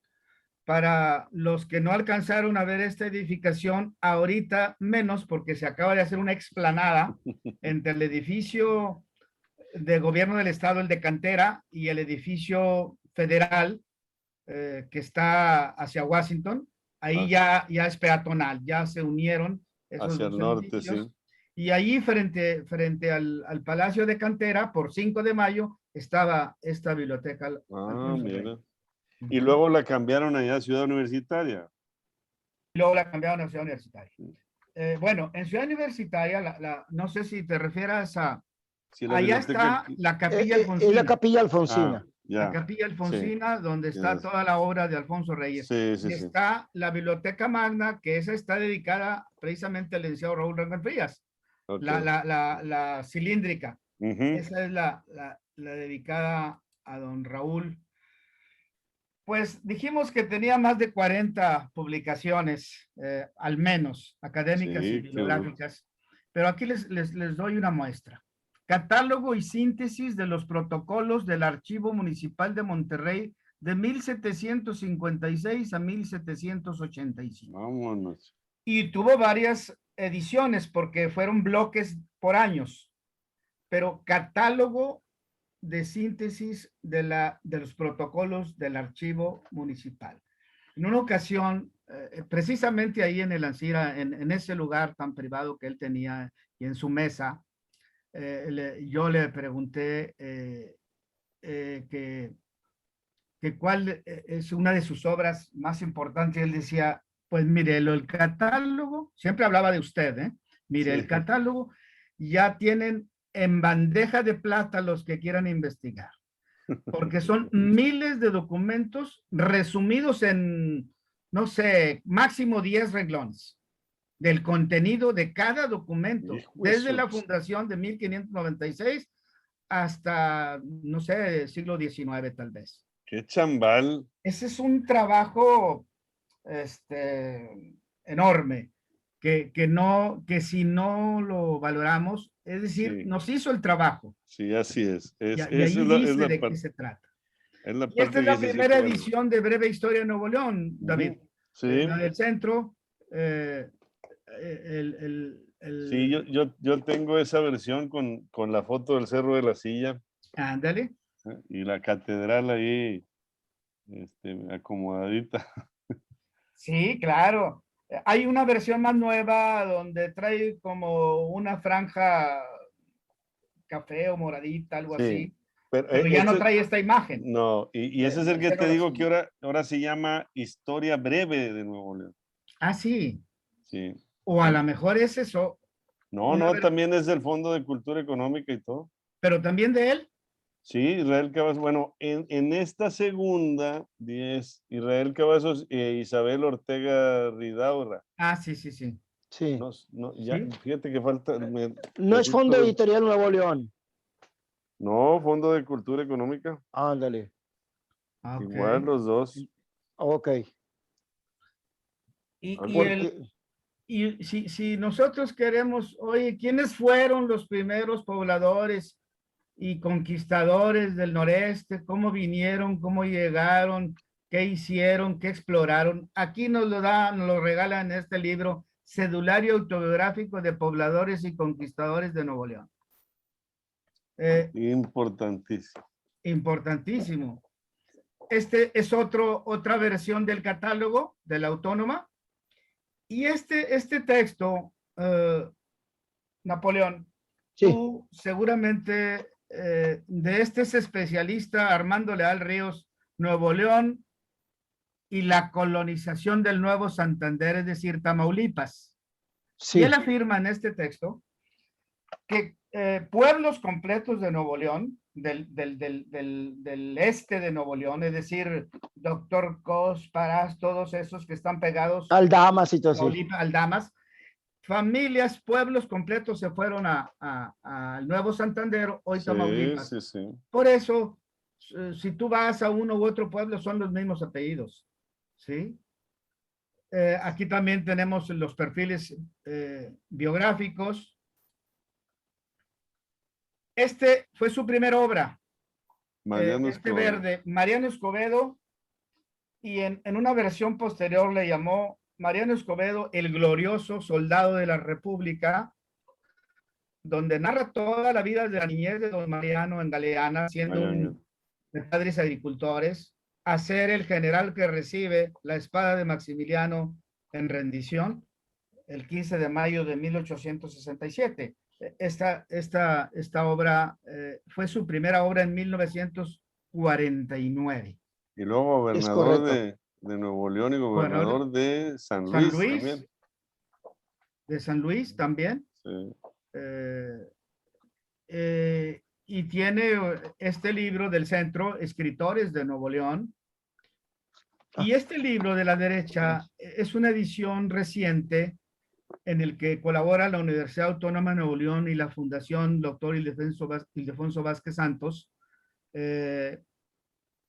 Para los que no alcanzaron a ver esta edificación, ahorita menos, porque se acaba de hacer una explanada entre el edificio de gobierno del estado, el de cantera, y el edificio federal que está hacia Washington. Ahí ya es peatonal, ya se unieron esos hacia el norte, sí. Y ahí frente al Palacio de Cantera, por 5 de mayo, estaba esta biblioteca. Mira. Y luego la cambiaron allá a Ciudad Universitaria. Luego la cambiaron a Ciudad Universitaria. Bueno, en Ciudad Universitaria, no sé si te refieras a... Sí, allá está la Capilla Alfonsina. Es la Capilla Alfonsina. La Capilla Alfonsina, donde está toda la obra de Alfonso Reyes. Y está la Biblioteca Magna, que esa está dedicada precisamente al licenciado Raúl Rangel Frías. La cilíndrica. Esa es la dedicada a don Raúl. Pues dijimos que tenía más de 40 publicaciones, al menos, académicas y bibliográficas, pero aquí les doy una muestra. Catálogo y síntesis de los protocolos del Archivo Municipal de Monterrey de 1756 a 1785. Vámonos. y tuvo varias ediciones porque fueron bloques por años, pero catálogo de síntesis de los protocolos del archivo municipal. En una ocasión, precisamente ahí en el Ancira, en ese lugar tan privado que él tenía y en su mesa, yo le pregunté que cuál es una de sus obras más importantes. Él decía, pues mire, el catálogo, siempre hablaba de usted, mire, Sí. el catálogo ya tienen en bandeja de plata los que quieran investigar, porque son miles de documentos resumidos en, no sé, máximo 10 renglones del contenido de cada documento, Hijo de desde su la ch- fundación de 1596 hasta, no sé, siglo XIX tal vez. Qué chambal. Ese es un trabajo enorme, que si no lo valoramos, es decir, Sí, nos hizo el trabajo. sí, así es. Y Esa ahí es dice la de qué parte, se trata. es la Y esta parte es que la dice primera siempre, bueno, edición de Breve Historia de Nuevo León, David. ujú, sí, La del centro, sí, yo tengo esa versión con la foto del Cerro de la Silla, ándale. y la catedral ahí, acomodadita. Sí, claro. Hay una versión más nueva donde trae como una franja café o moradita, algo Sí, así, pero pero ya no trae esta imagen no, y ese es el del que Cerro te de la digo que Silla. ahora se llama Historia Breve de Nuevo León. Ah, sí. Sí. O a lo mejor es eso, No, una no, también es del Fondo de Cultura Económica y todo. pero también de él. Sí, Israel Cavazos. Bueno, en esta segunda, 10, Israel Cavazos e Isabel Ortega Ridaura. Ah, sí, sí, sí. Sí. No, no, ya, Sí. fíjate que falta. No es Fondo Editorial Nuevo León. No, Fondo de Cultura Económica. Ándale. Ah, ok. Igual los dos. Ok. Y, Ah, y, Porque, el, y si nosotros queremos, oye, ¿quiénes fueron los primeros pobladores y conquistadores del noreste? ¿Cómo vinieron? ¿Cómo llegaron? ¿Qué hicieron? ¿Qué exploraron? Aquí nos lo regalan en este libro, Cedulario Autobiográfico de Pobladores y Conquistadores de Nuevo León. Importantísimo. Importantísimo. Este es otra versión del catálogo de la Autónoma. Y este texto, Napoleón, sí, tú seguramente de este es especialista Armando Leal Ríos, Nuevo León y la colonización del Nuevo Santander, es decir, Tamaulipas. Y sí, él afirma en este texto que pueblos completos de Nuevo León, del este de Nuevo León, es decir, Doctor Cos, Parás, todos esos que están pegados Aldamas y todo así. Tamaulipas, Aldamas, familias, pueblos completos se fueron al Nuevo Santander, hoy Sí, Tamaulipas. sí, sí. Por eso, si tú vas a uno u otro pueblo, son los mismos apellidos, ¿sí? Aquí también tenemos los perfiles biográficos. Este fue su primera obra, Mariano Escobar. verde, Mariano Escobedo, y en una versión posterior le llamó Mariano Escobedo, el glorioso soldado de la República, donde narra toda la vida de la niñez de don Mariano en Galeana, siendo de padres agricultores, a ser el general que recibe la espada de Maximiliano en rendición el 15 de mayo de 1867. Esta obra fue su primera obra en 1949. Y luego Es gobernador correcto. de Nuevo León y Bueno, gobernador de San San Luis Luis, también. de San Luis también. Sí. Y tiene este libro del centro, Escritores de Nuevo León. Y este libro de la derecha es una edición reciente en el que colabora la Universidad Autónoma de Nuevo León y la Fundación Dr. Ildefonso Vázquez Santos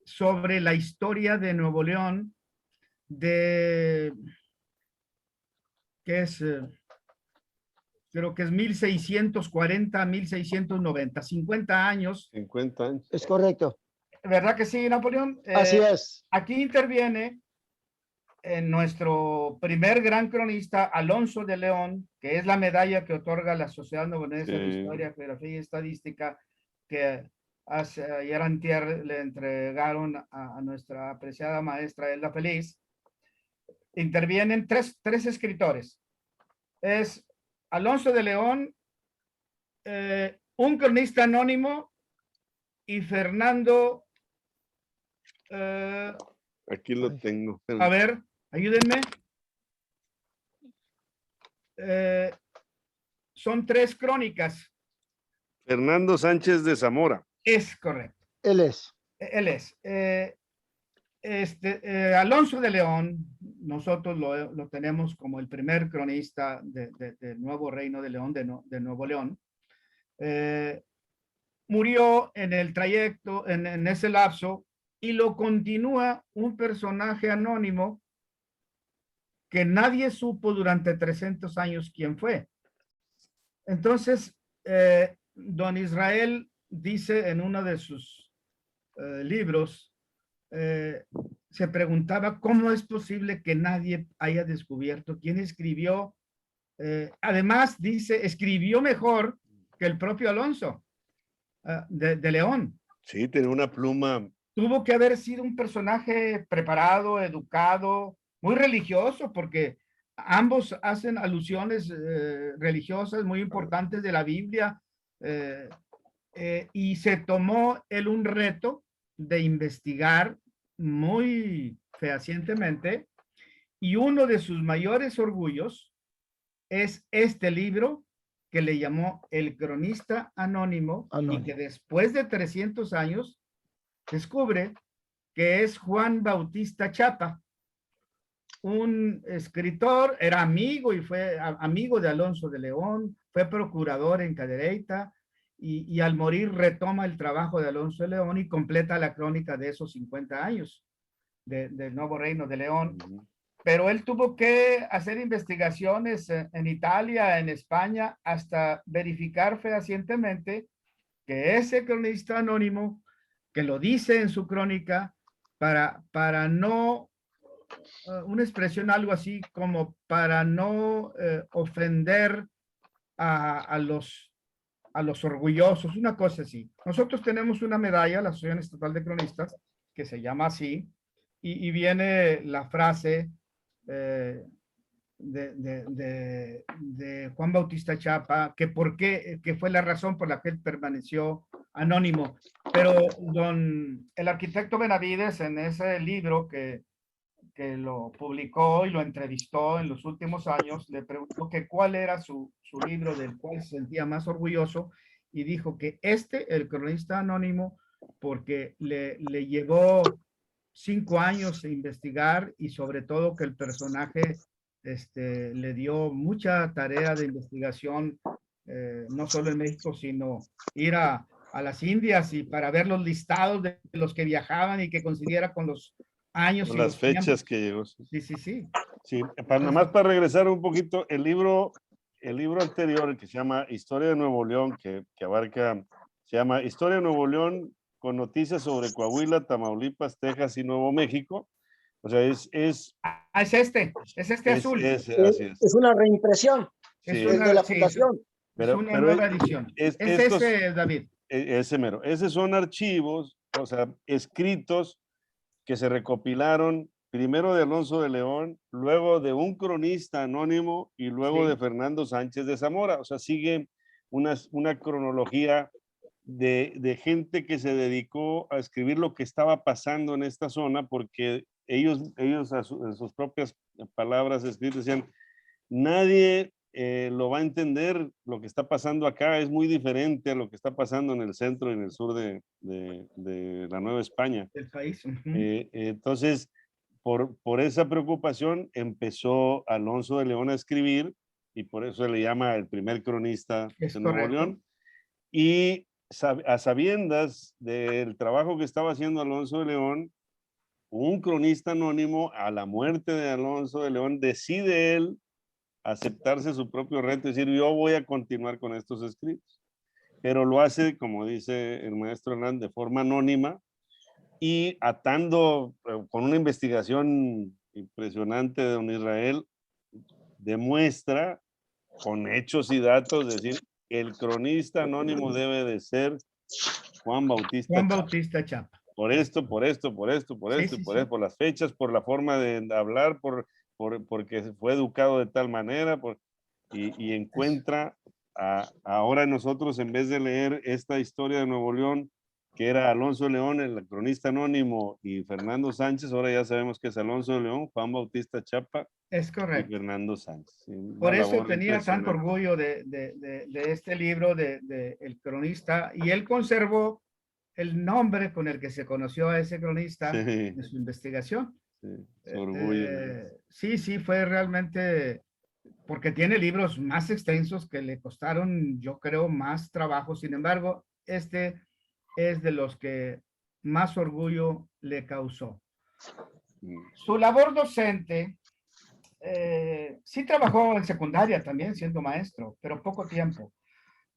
sobre la historia de Nuevo León que es, creo que es 1640 a 1690, 50 años. 50 años. Es correcto. ¿Verdad que sí, Napoleón? Así es. Aquí interviene nuestro primer gran cronista, Alonso de León, que es la medalla que otorga la Sociedad Navajonesa de Historia, Geografía y Estadística, que ayer antier le entregaron a nuestra apreciada maestra Elda Feliz. Intervienen tres escritores. Es Alonso de León, un cronista anónimo, y Fernando. Aquí lo tengo. A ver, ayúdenme. Son 3 crónicas. Fernando Sánchez de Zamora. Es correcto. Él es. Él es. Alonso de León, nosotros lo tenemos como el primer cronista del nuevo Reino de León, de Nuevo León. Murió en el trayecto, en ese lapso, y lo continúa un personaje anónimo que nadie supo durante 300 años quién fue. Entonces, don Israel dice en uno de sus libros, se preguntaba cómo es posible que nadie haya descubierto quién escribió. Además, dice, escribió mejor que el propio Alonso de León. Sí, tenía una pluma. Tuvo que haber sido un personaje preparado, educado, muy religioso, porque ambos hacen alusiones religiosas muy importantes de la Biblia, y se tomó él un reto de investigar muy fehacientemente, y uno de sus mayores orgullos es este libro que le llamó El Cronista Anónimo, y que después de 300 años descubre que es Juan Bautista Chapa, un escritor, era amigo y fue amigo de Alonso de León, fue procurador en Cadereyta, y al morir retoma el trabajo de Alonso de León y completa la crónica de esos 50 años del nuevo Reino de León. Pero él tuvo que hacer investigaciones en Italia, en España, hasta verificar fehacientemente que ese cronista anónimo, que lo dice en su crónica, para no, una expresión algo así como para no ofender a los orgullosos, una cosa así. Nosotros tenemos una medalla, la Asociación Estatal de Cronistas, que se llama así, y viene la frase de Juan Bautista Chapa, que fue la razón por la que él permaneció anónimo. Pero el arquitecto Benavides, en ese libro que lo publicó y lo entrevistó en los últimos años, le preguntó que cuál era su libro del cual se sentía más orgulloso, y dijo que el cronista anónimo, porque le llevó 5 años de investigar, y sobre todo que el personaje le dio mucha tarea de investigación, no solo en México, sino ir a las Indias y para ver los listados de los que viajaban y que consiguiera con los años. Con las fechas que llegó. Sí. Sí, nada más para regresar un poquito, el libro anterior, el que se llama Historia de Nuevo León, que abarca, se llama Historia de Nuevo León con noticias sobre Coahuila, Tamaulipas, Texas y Nuevo México. O sea, es este azul. Es una reimpresión. Sí, es de la fundación. Es una nueva edición. David. Ese mero. Esos son archivos, o sea, escritos que se recopilaron primero de Alonso de León, luego de un cronista anónimo y luego de Fernando Sánchez de Zamora. O sea, sigue una cronología de gente que se dedicó a escribir lo que estaba pasando en esta zona, porque ellos en sus propias palabras escritas decían, nadie lo va a entender, lo que está pasando acá es muy diferente a lo que está pasando en el centro y en el sur de la Nueva España. El país. Entonces, por esa preocupación empezó Alonso de León a escribir, y por eso se le llama el primer cronista de Nuevo León. Y a sabiendas del trabajo que estaba haciendo Alonso de León, un cronista anónimo, a la muerte de Alonso de León, decide él aceptarse su propio reto y decir, yo voy a continuar con estos escritos. Pero lo hace, como dice el maestro Hernán, de forma anónima, y atando con una investigación impresionante de don Israel demuestra con hechos y datos, decir, el cronista anónimo debe de ser Juan Bautista Juan Chapa. Bautista Chapa. Por esto, por esto, por esto, por Sí, esto, sí, por sí. esto, por las fechas, por la forma de hablar, porque fue educado de tal manera, y encuentra ahora nosotros, en vez de leer esta historia de Nuevo León, que era Alonso León, el cronista anónimo, y Fernando Sánchez, ahora ya sabemos que es Alonso León, Juan Bautista Chapa Es y correcto. Fernando Sánchez. Sí, Por una eso labor tenía tanto impresionante. orgullo de este libro de El Cronista, y él conservó el nombre con el que se conoció a ese cronista Sí, en su investigación. sí, su orgullo. Sí, sí, fue realmente, porque tiene libros más extensos que le costaron, yo creo, más trabajo. Sin embargo, este es de los que más orgullo le causó. Su labor docente, sí trabajó en secundaria también siendo maestro, pero poco tiempo.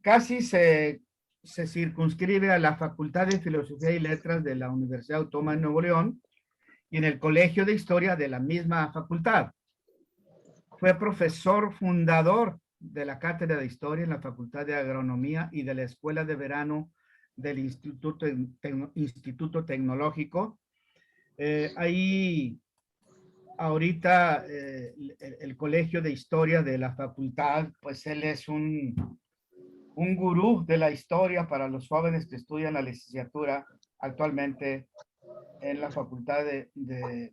Casi se circunscribe a la Facultad de Filosofía y Letras de la Universidad Autónoma de Nuevo León y en el Colegio de Historia de la misma facultad. Fue profesor fundador de la Cátedra de Historia en la Facultad de Agronomía y de la Escuela de Verano del Instituto Tecnológico. Ahí ahorita el Colegio de Historia de la facultad, pues él es un gurú de la historia para los jóvenes que estudian la licenciatura actualmente en la Facultad de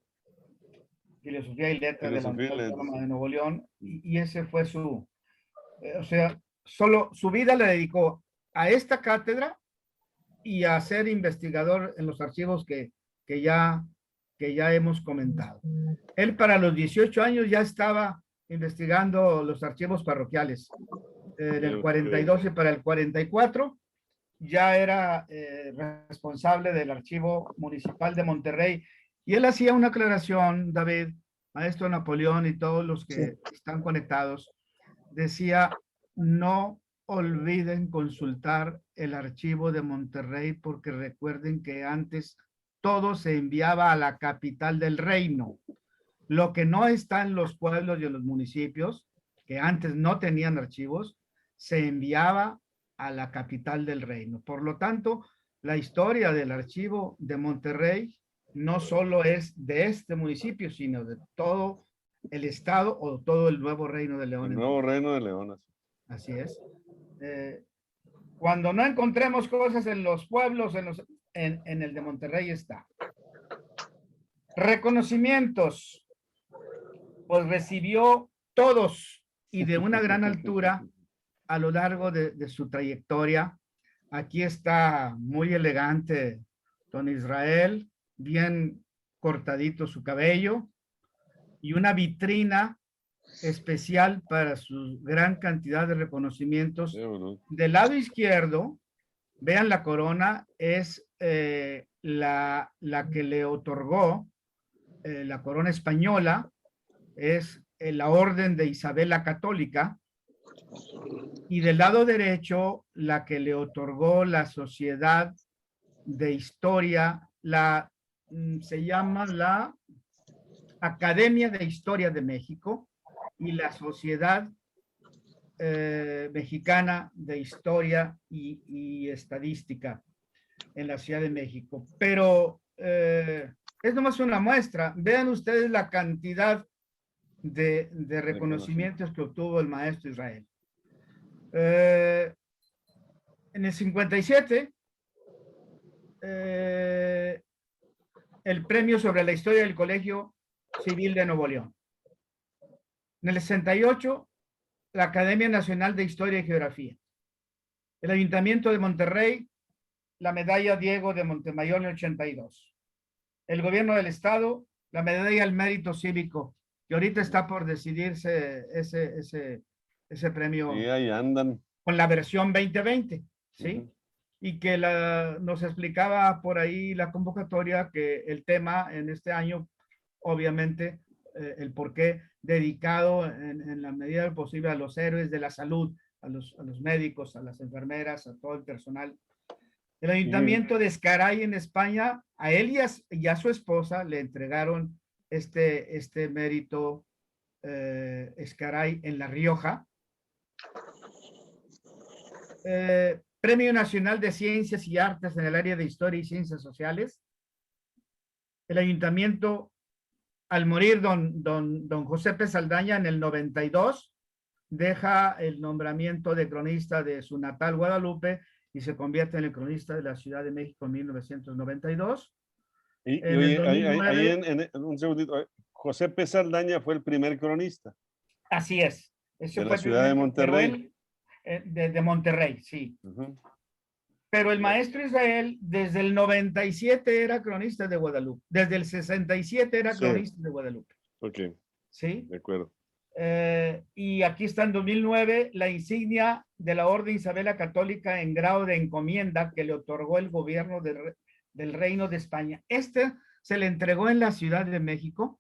Filosofía y Letras de la Universidad Autónoma de Nuevo León, y ese fue su, o sea, solo su vida le dedicó a esta cátedra y a ser investigador en los archivos que ya hemos comentado. Él para los 18 años ya estaba investigando los archivos parroquiales. En el 42 y para el 44 ya era responsable del Archivo Municipal de Monterrey. Y él hacía una aclaración, David, maestro Napoleón y todos los que están conectados, decía, no olviden consultar el archivo de Monterrey porque recuerden que antes todo se enviaba a la capital del reino. Lo que no está en los pueblos y en los municipios, que antes no tenían archivos, se enviaba a la capital del reino. Por lo tanto, la historia del archivo de Monterrey no solo es de este municipio, sino de todo el estado o todo el nuevo reino de León. El nuevo reino de León. Así es. Cuando no encontremos cosas en los pueblos, en el de Monterrey está. Reconocimientos, pues recibió todos y de una gran altura a lo largo de su trayectoria. Aquí está muy elegante don Israel, bien cortadito su cabello y una vitrina especial para su gran cantidad de reconocimientos. Del lado izquierdo, vean la corona, es la que le otorgó la corona española, es la Orden de Isabel la Católica, y del lado derecho, la que le otorgó la Sociedad de Historia, se llama la Academia de Historia de México y la Sociedad Mexicana de Historia y Estadística en la Ciudad de México. Pero es nomás una muestra. Vean ustedes la cantidad de reconocimientos que obtuvo el maestro Israel. En el 57, el premio sobre la historia del Colegio Civil de Nuevo León. En el 68, la Academia Nacional de Historia y Geografía. El Ayuntamiento de Monterrey, la medalla Diego de Montemayor en el 82. El gobierno del estado, la medalla al mérito cívico, que ahorita está por decidirse ese premio. Sí, ahí andan. Con la versión 2020, ¿sí? Y que nos explicaba por ahí la convocatoria que el tema en este año, obviamente, el porqué dedicado en la medida de lo posible a los héroes de la salud, a los médicos, a las enfermeras, a todo el personal. El Ayuntamiento de Ezcaray en España, a él y a su esposa le entregaron este mérito Ezcaray en La Rioja. Premio Nacional de Ciencias y Artes en el área de Historia y Ciencias Sociales. El ayuntamiento, al morir don José P. Saldaña en el 92, deja el nombramiento de cronista de su natal Guadalupe y se convierte en el cronista de la Ciudad de México en 1992. Y En el oye, 2009, un segundito, José P. Saldaña fue el primer cronista así es. Eso de fue la ciudad de Monterrey. De Monterrey, sí. Ujú. Pero el maestro Israel, desde el 97 era cronista de Guadalupe. Desde el 67 era Sí. cronista de Guadalupe. Ok, ¿Sí? de acuerdo. Y aquí está en 2009 la insignia de la Orden Isabela Católica en grado de encomienda que le otorgó el gobierno del Reino de España. Se le entregó en la Ciudad de México.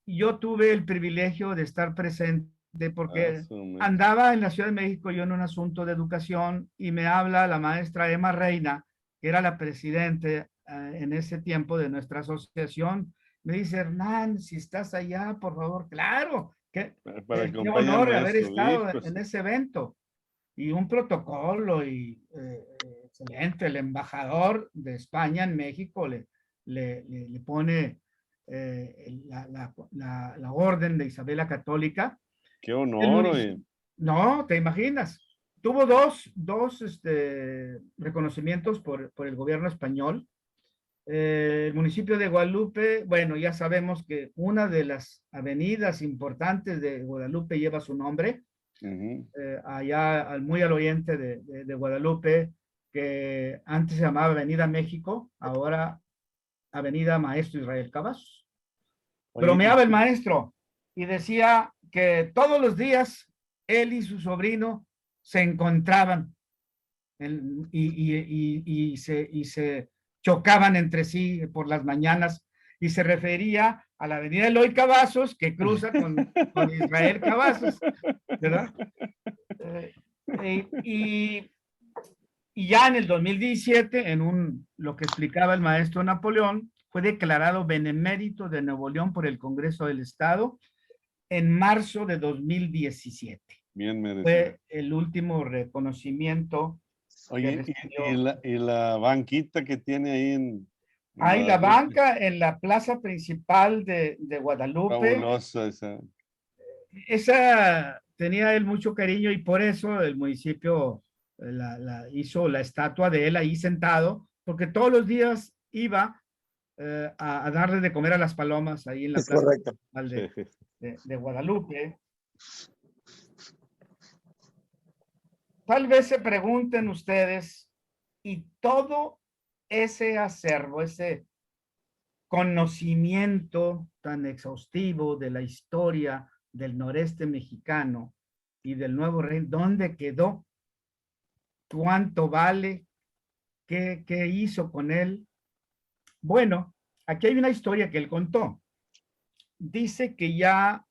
Y yo tuve el privilegio de estar presente porque andaba en la Ciudad de México yo en un asunto de educación y me habla la maestra Emma Reina, que era la presidente en ese tiempo de nuestra asociación. Me dice, Hernán, si estás allá, por favor, claro, qué honor haber estado en ese evento. Y un protocolo y excelente. El embajador de España en México le pone la orden de Isabela Católica. Qué honor. No, te imaginas. Tuvo dos reconocimientos por el gobierno español. El municipio de Guadalupe, bueno, ya sabemos que una de las avenidas importantes de Guadalupe lleva su nombre. Allá muy al oriente de Guadalupe, que antes se llamaba Avenida México, ahora Avenida Maestro Israel Cavazos. Bromeaba el maestro y decía que todos los días él y su sobrino se encontraban y se chocaban entre sí por las mañanas y se refería a la avenida Eloy Cavazos que cruza con Israel Cavazos, ¿verdad? Y ya en el 2017, lo que explicaba el maestro Napoleón, fue declarado benemérito de Nuevo León por el Congreso del Estado en marzo de 2017. Bien merecido. Fue el último reconocimiento. Oye, y la banquita que tiene ahí en Hay la banca en la plaza principal de Guadalupe. Fabulosa esa. Esa tenía él mucho cariño y por eso el municipio hizo la estatua de él ahí sentado, porque todos los días iba a darle de comer a las palomas ahí en la plaza principal de Guadalupe. Tal vez se pregunten ustedes, y todo ese acervo, ese conocimiento tan exhaustivo de la historia del noreste mexicano y del Nuevo Reino, ¿dónde quedó? ¿Cuánto vale? ¿Qué hizo con él? Bueno, aquí hay una historia que él contó. Dice que ya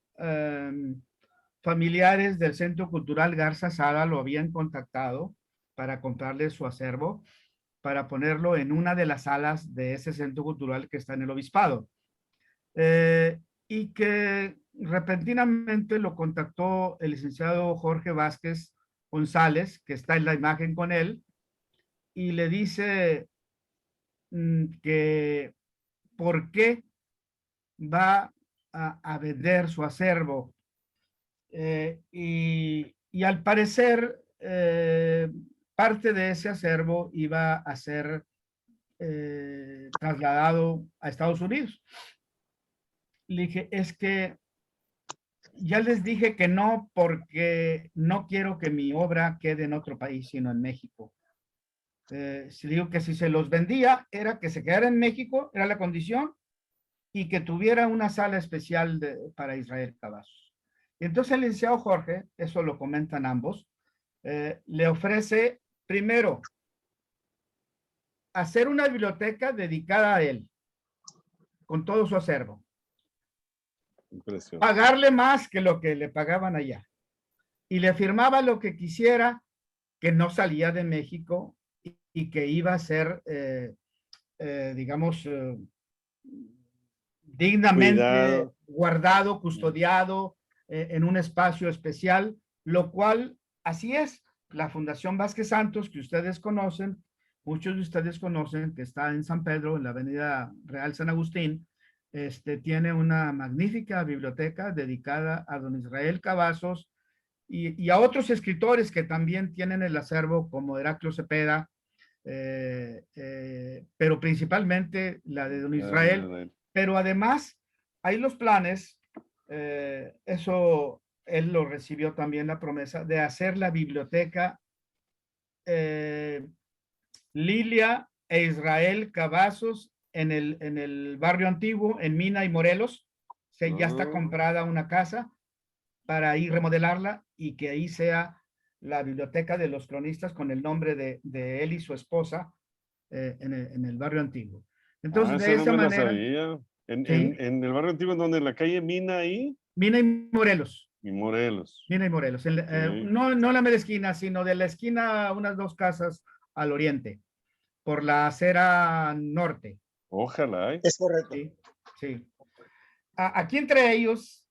familiares del Centro Cultural Garza Sada lo habían contactado para comprarle su acervo, para ponerlo en una de las salas de ese centro cultural que está en el obispado. Y que repentinamente lo contactó el licenciado Jorge Vázquez González, que está en la imagen con él, y le dice que por qué va a vender su acervo. Y al parecer parte de ese acervo iba a ser trasladado a Estados Unidos. Le dije, es que ya les dije que no, porque no quiero que mi obra quede en otro país, sino en México. Si digo que si se los vendía, era que se quedara en México, era la condición, y que tuviera una sala especial para Israel Cavazos. Y entonces el licenciado Jorge, eso lo comentan ambos, le ofrece primero hacer una biblioteca dedicada a él, con todo su acervo. Pagarle más que lo que le pagaban allá. Y le firmaba lo que quisiera, que no salía de México y que iba a ser, digamos, dignamente Cuidado. guardado, custodiado en un espacio especial, lo cual así es. La Fundación Vázquez Santos, que ustedes conocen, muchos de ustedes conocen, que está en San Pedro, en la Avenida Real San Agustín, tiene una magnífica biblioteca dedicada a don Israel Cavazos y a otros escritores que también tienen el acervo, como Heraclio Cepeda, pero principalmente la de don Israel. Pero además hay los planes, eso él lo recibió también la promesa de hacer la biblioteca Lilia e Israel Cavazos en el barrio antiguo, en Mina y Morelos. Ya está comprada una casa para ahí remodelarla y que ahí sea la biblioteca de los cronistas con el nombre de él y su esposa en el barrio antiguo. Entonces, de esa no me manera. la sabía. ¿Sí? En el barrio antiguo, donde en la calle Mina ahí. Mina y Morelos. Y Morelos. Mina y Morelos. No la media esquina, sino de la esquina unas 2 casas al oriente, por la acera norte. Ojalá. Es correcto. Sí, sí. Aquí entre ellos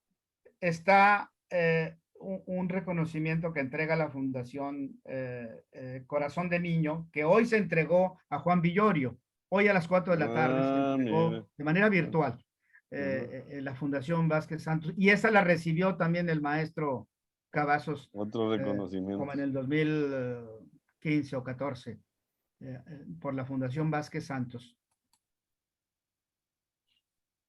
está un reconocimiento que entrega la Fundación Corazón de Niño, que hoy se entregó a Juan Villorio. Hoy a las 4 de la tarde se entregó de manera virtual la Fundación Vázquez Santos, y esa la recibió también el maestro Cavazos. Otro reconocimiento. Como en el 2015 o 14, por la Fundación Vázquez Santos.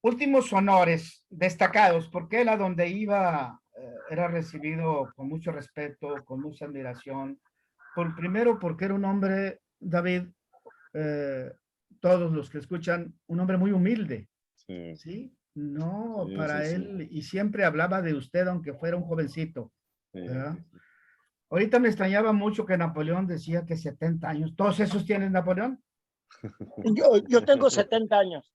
Últimos honores destacados, porque él a donde iba era recibido con mucho respeto, con mucha admiración. Primero porque era un hombre, David, todos los que escuchan, un hombre muy humilde. Sí. ¿Sí? No, Sí, para sí, él, sí. y siempre hablaba de usted, aunque fuera un jovencito. Sí, ¿verdad? sí, sí. Ahorita me extrañaba mucho que Napoleón decía que 70 años. ¿Todos esos tienen Napoleón? Yo tengo 70 años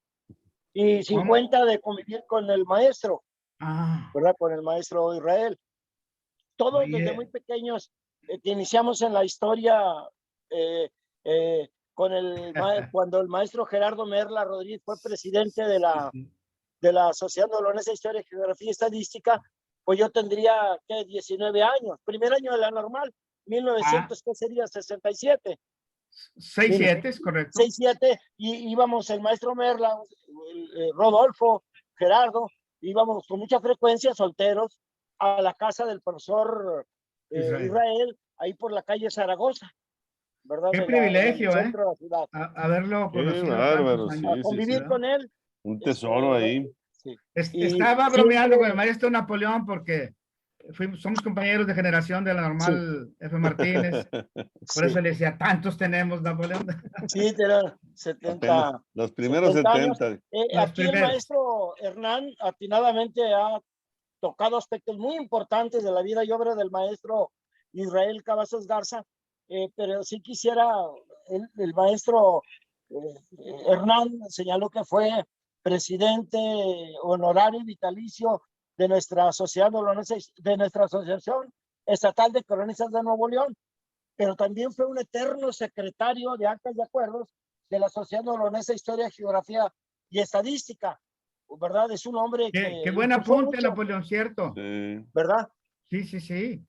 y 50 de convivir con el maestro, ¿verdad? Con el maestro Israel. Todos desde muy pequeños que iniciamos en la historia cuando el maestro Gerardo Merla Rodríguez fue presidente de la Sociedad Neolonesa de Historia, Geografía y Estadística, pues yo tendría 19 años, primer año de la normal, 1900, ¿qué sería? 67. 67, es correcto. 67, y íbamos el maestro Merla, Rodolfo, Gerardo, íbamos con mucha frecuencia solteros a la casa del profesor Israel, ahí por la calle Zaragoza, ¿verdad? Qué privilegio, centro de la ciudad. Haberlo conocido. Qué bárbaro, sí, a convivir con él. Un tesoro ahí. Sí. Estaba bromeando con el maestro Napoleón porque somos compañeros de generación de la normal F. Martínez. Por eso le decía, tantos tenemos, Napoleón. Sí, tenía 70. Los primeros 70. Aquí el maestro Hernán atinadamente ha tocado aspectos muy importantes de la vida y obra del maestro Israel Cavazos Garza, pero sí quisiera, el maestro Hernán señaló que fue presidente honorario y vitalicio de nuestra sociedad neolonesa, de nuestra Asociación Estatal de Cronistas de Nuevo León, pero también fue un eterno secretario de actas y acuerdos de la Sociedad Neolonesa de Historia, Geografía y Estadística, ¿verdad? Es un hombre que... Qué buen apunte, Napoleón, ¿cierto? Sí. ¿Verdad? Sí.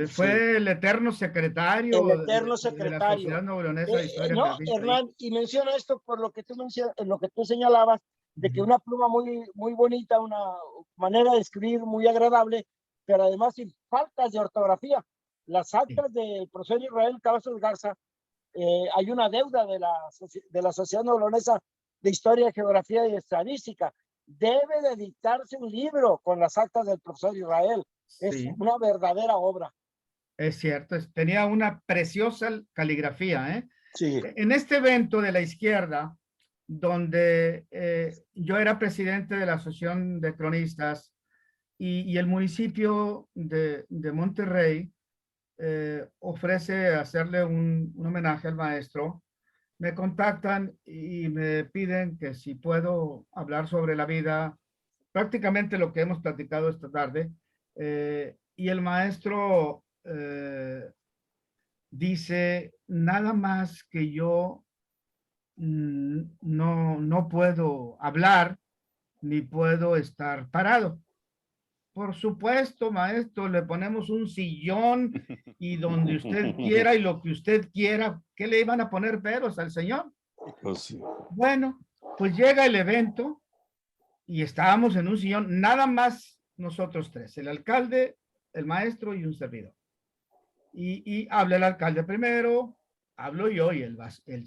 Fue el eterno secretario, el eterno secretario de la Sociedad Neolonesa de Historia. No, Hernán, y menciona esto por lo que tú señalabas, de que una pluma muy, muy bonita, una manera de escribir muy agradable, pero además sin faltas de ortografía. Las actas del profesor Israel Cavazos Garza, hay una deuda de la Sociedad Neolonesa de Historia, Geografía y Estadística. Debe de dictarse un libro con las actas del profesor Israel. Es una verdadera obra. Es cierto, tenía una preciosa caligrafía, ¿eh? Sí. En este evento de la izquierda, donde yo era presidente de la Asociación de Cronistas y el municipio de Monterrey ofrece hacerle un homenaje al maestro, me contactan y me piden que si puedo hablar sobre la vida, prácticamente lo que hemos platicado esta tarde, y el maestro dice, nada más que yo no puedo hablar ni puedo estar parado. Por supuesto, maestro, le ponemos un sillón y donde usted quiera y lo que usted quiera. ¿Qué le iban a poner peros al señor? Pues sí. Bueno, pues llega el evento y estábamos en un sillón, nada más nosotros tres, el alcalde, el maestro y un servidor. Y habla el alcalde primero, hablo yo y él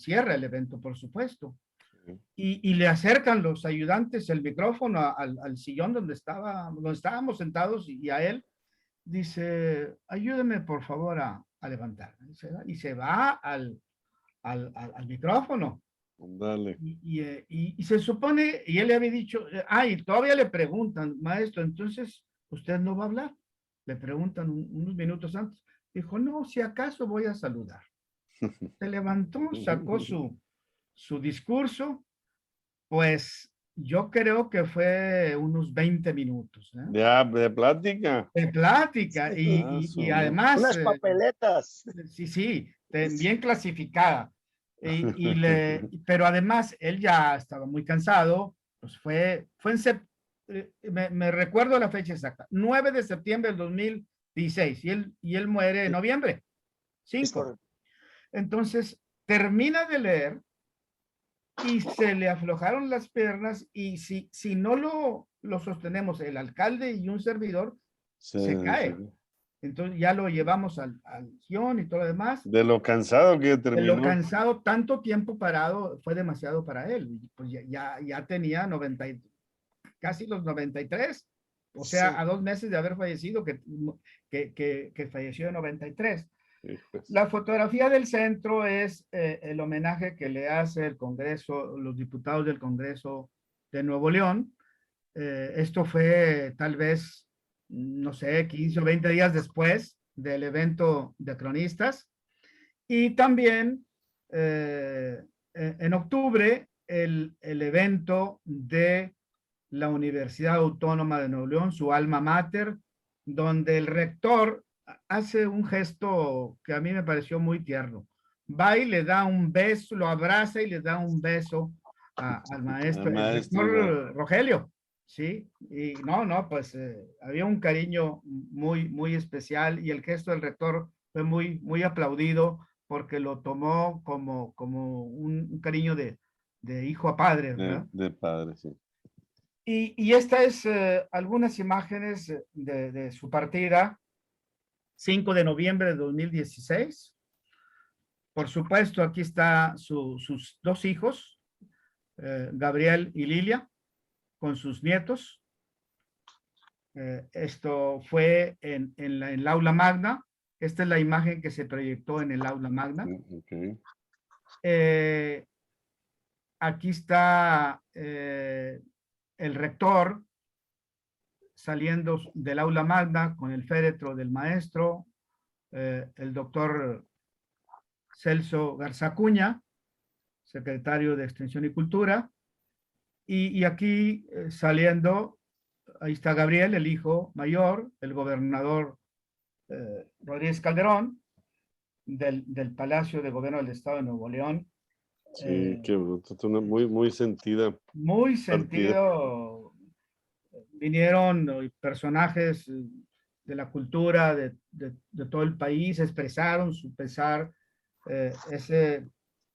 cierra el evento, por supuesto. Y le acercan los ayudantes el micrófono al sillón donde estábamos sentados y a él. Dice, ayúdeme por favor a levantar. Y se va al micrófono. Dale. Y se supone, y él le había dicho, y todavía le preguntan, maestro, entonces usted no va a hablar. Le preguntan unos minutos antes. Dijo, no, si acaso voy a saludar. Se levantó, sacó su discurso, pues yo creo que fue unos 20 minutos. De plática. De plática, y además... Unas papeletas. Sí, bien clasificada. Pero además él ya estaba muy cansado, pues me recuerdo la fecha exacta, 9 de septiembre del 2016, y él muere en noviembre, 5. Entonces, termina de leer y se le aflojaron las piernas, y si no lo sostenemos el alcalde y un servidor, se cae. Entonces ya lo llevamos al guión y todo lo demás. De lo cansado que terminó. De lo cansado, tanto tiempo parado fue demasiado para él. Pues ya tenía casi los 93. O sea, sí, a 2 meses de haber fallecido, que falleció en 93. La fotografía del centro es el homenaje que le hace el Congreso, los diputados del Congreso de Nuevo León. Esto fue tal vez, no sé, 15 o 20 días después del evento de cronistas. Y también en octubre el evento de la Universidad Autónoma de Nuevo León, su alma mater, donde el rector hace un gesto que a mí me pareció muy tierno. Va y le da un beso, lo abraza y le da un beso al maestro, el rector Rogelio. Sí, y pues había un cariño muy, muy especial, y el gesto del rector fue muy, muy aplaudido porque lo tomó como un cariño de hijo a padre, ¿verdad? De padre, sí. Y esta es algunas imágenes de su partida, 5 de noviembre de 2016. Por supuesto, aquí está sus 2 hijos, Gabriel y Lilia, con sus nietos. Esto fue en el aula magna. Esta es la imagen que se proyectó en el aula magna. Okay. Aquí está el rector saliendo del aula magna con el féretro del maestro, el doctor Celso Garzacuña, secretario de Extensión y Cultura. Y aquí saliendo, ahí está Gabriel, el hijo mayor, el gobernador Rodríguez Calderón, del Palacio de Gobierno del Estado de Nuevo León. Sí, qué bruto, muy, muy sentida. Muy sentido. Vinieron personajes de la cultura de todo el país, expresaron su pesar ese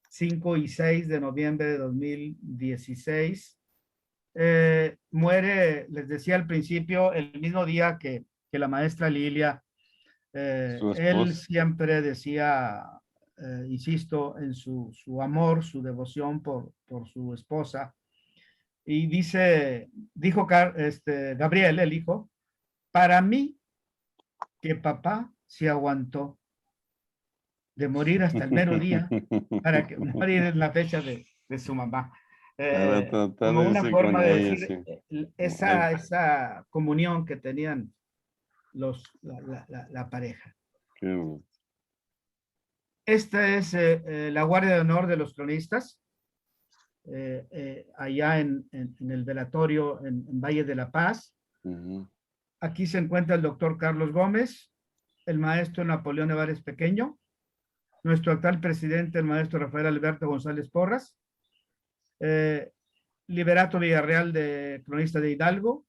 5 y 6 de noviembre de 2016. Muere, les decía al principio, el mismo día que la maestra Lilia. Él siempre decía, insisto, en su amor, su devoción por su esposa. Y dijo Gabriel, el hijo, para mí que papá se aguantó de morir hasta el mero día para que morir en la fecha de su mamá. Como una forma de decir esa comunión que tenían la pareja. Esta es la Guardia de Honor de los cronistas, allá en el velatorio en Valle de la Paz. Aquí se encuentra el doctor Carlos Gómez, el maestro Napoleón Nevares Pequeño, nuestro actual presidente, el maestro Rafael Alberto González Porras, Liberato Villarreal, cronista de Hidalgo,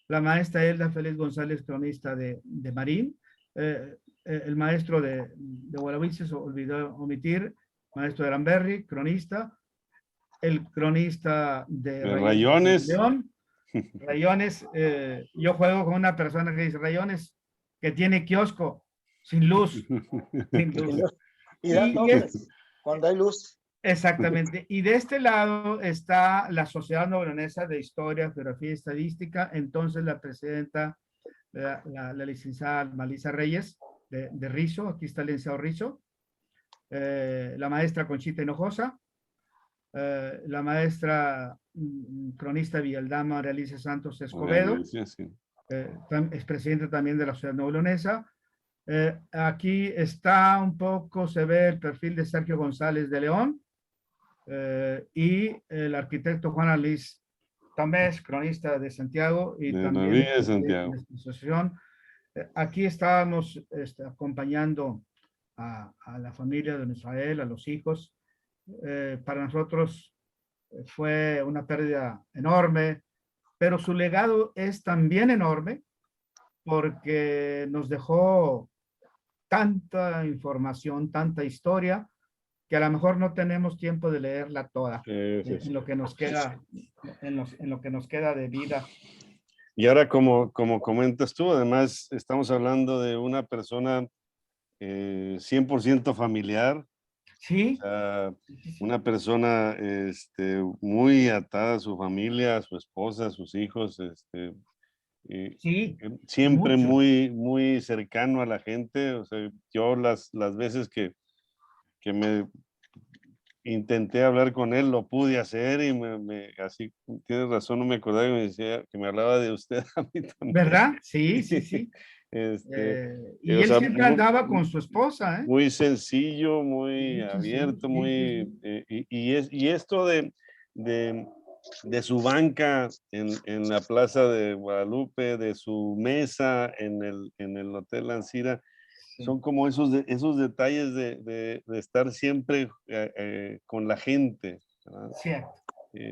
la maestra Elda Félix González, cronista de Marín, el maestro de Guadalupe, se olvidó omitir, maestro de Aramberri, cronista, el cronista de Rayones. León. Rayones, yo juego con una persona que dice Rayones, que tiene kiosco, sin luz. Sin luz. Y da toques cuando hay luz. Exactamente. Y de este lado está la Sociedad Novelonesa de Historia, Geografía y Estadística, entonces la presidenta, la licenciada Malisa Reyes de Rizo, aquí está el licenciado Rizo, la maestra Conchita Hinojosa, la maestra cronista Villaldama Realice Santos Escobedo, es presidenta también de la Sociedad Novelonesa. Aquí está un poco, se ve el perfil de Sergio González de León, y el arquitecto Juan Luis Tamés, cronista de Santiago y también de Santiago. de esta asociación. Aquí estábamos acompañando a la familia de Israel, a los hijos. Para nosotros fue una pérdida enorme, pero su legado es también enorme porque nos dejó tanta información, tanta historia, que a lo mejor no tenemos tiempo de leerla toda en lo que nos queda, en lo que nos queda de vida. Y ahora, como comentas tú, además estamos hablando de una persona 100% familiar. Sí. O sea, una persona muy atada a su familia, a su esposa, a sus hijos, sí, siempre mucho. muy cercano a la gente. O sea, yo las veces que me intenté hablar con él, lo pude hacer y así, tienes razón, no me acordaba que me decía, que me hablaba de usted a mí también. ¿Verdad? Sí, sí, sí. Y él siempre andaba con su esposa, ¿eh? Muy sencillo, muy Sí, abierto, sí, muy... sí. Y esto de su banca en la Plaza de Guadalupe, de su mesa en el Hotel Ancira, son como esos detalles de estar siempre con la gente, ¿verdad?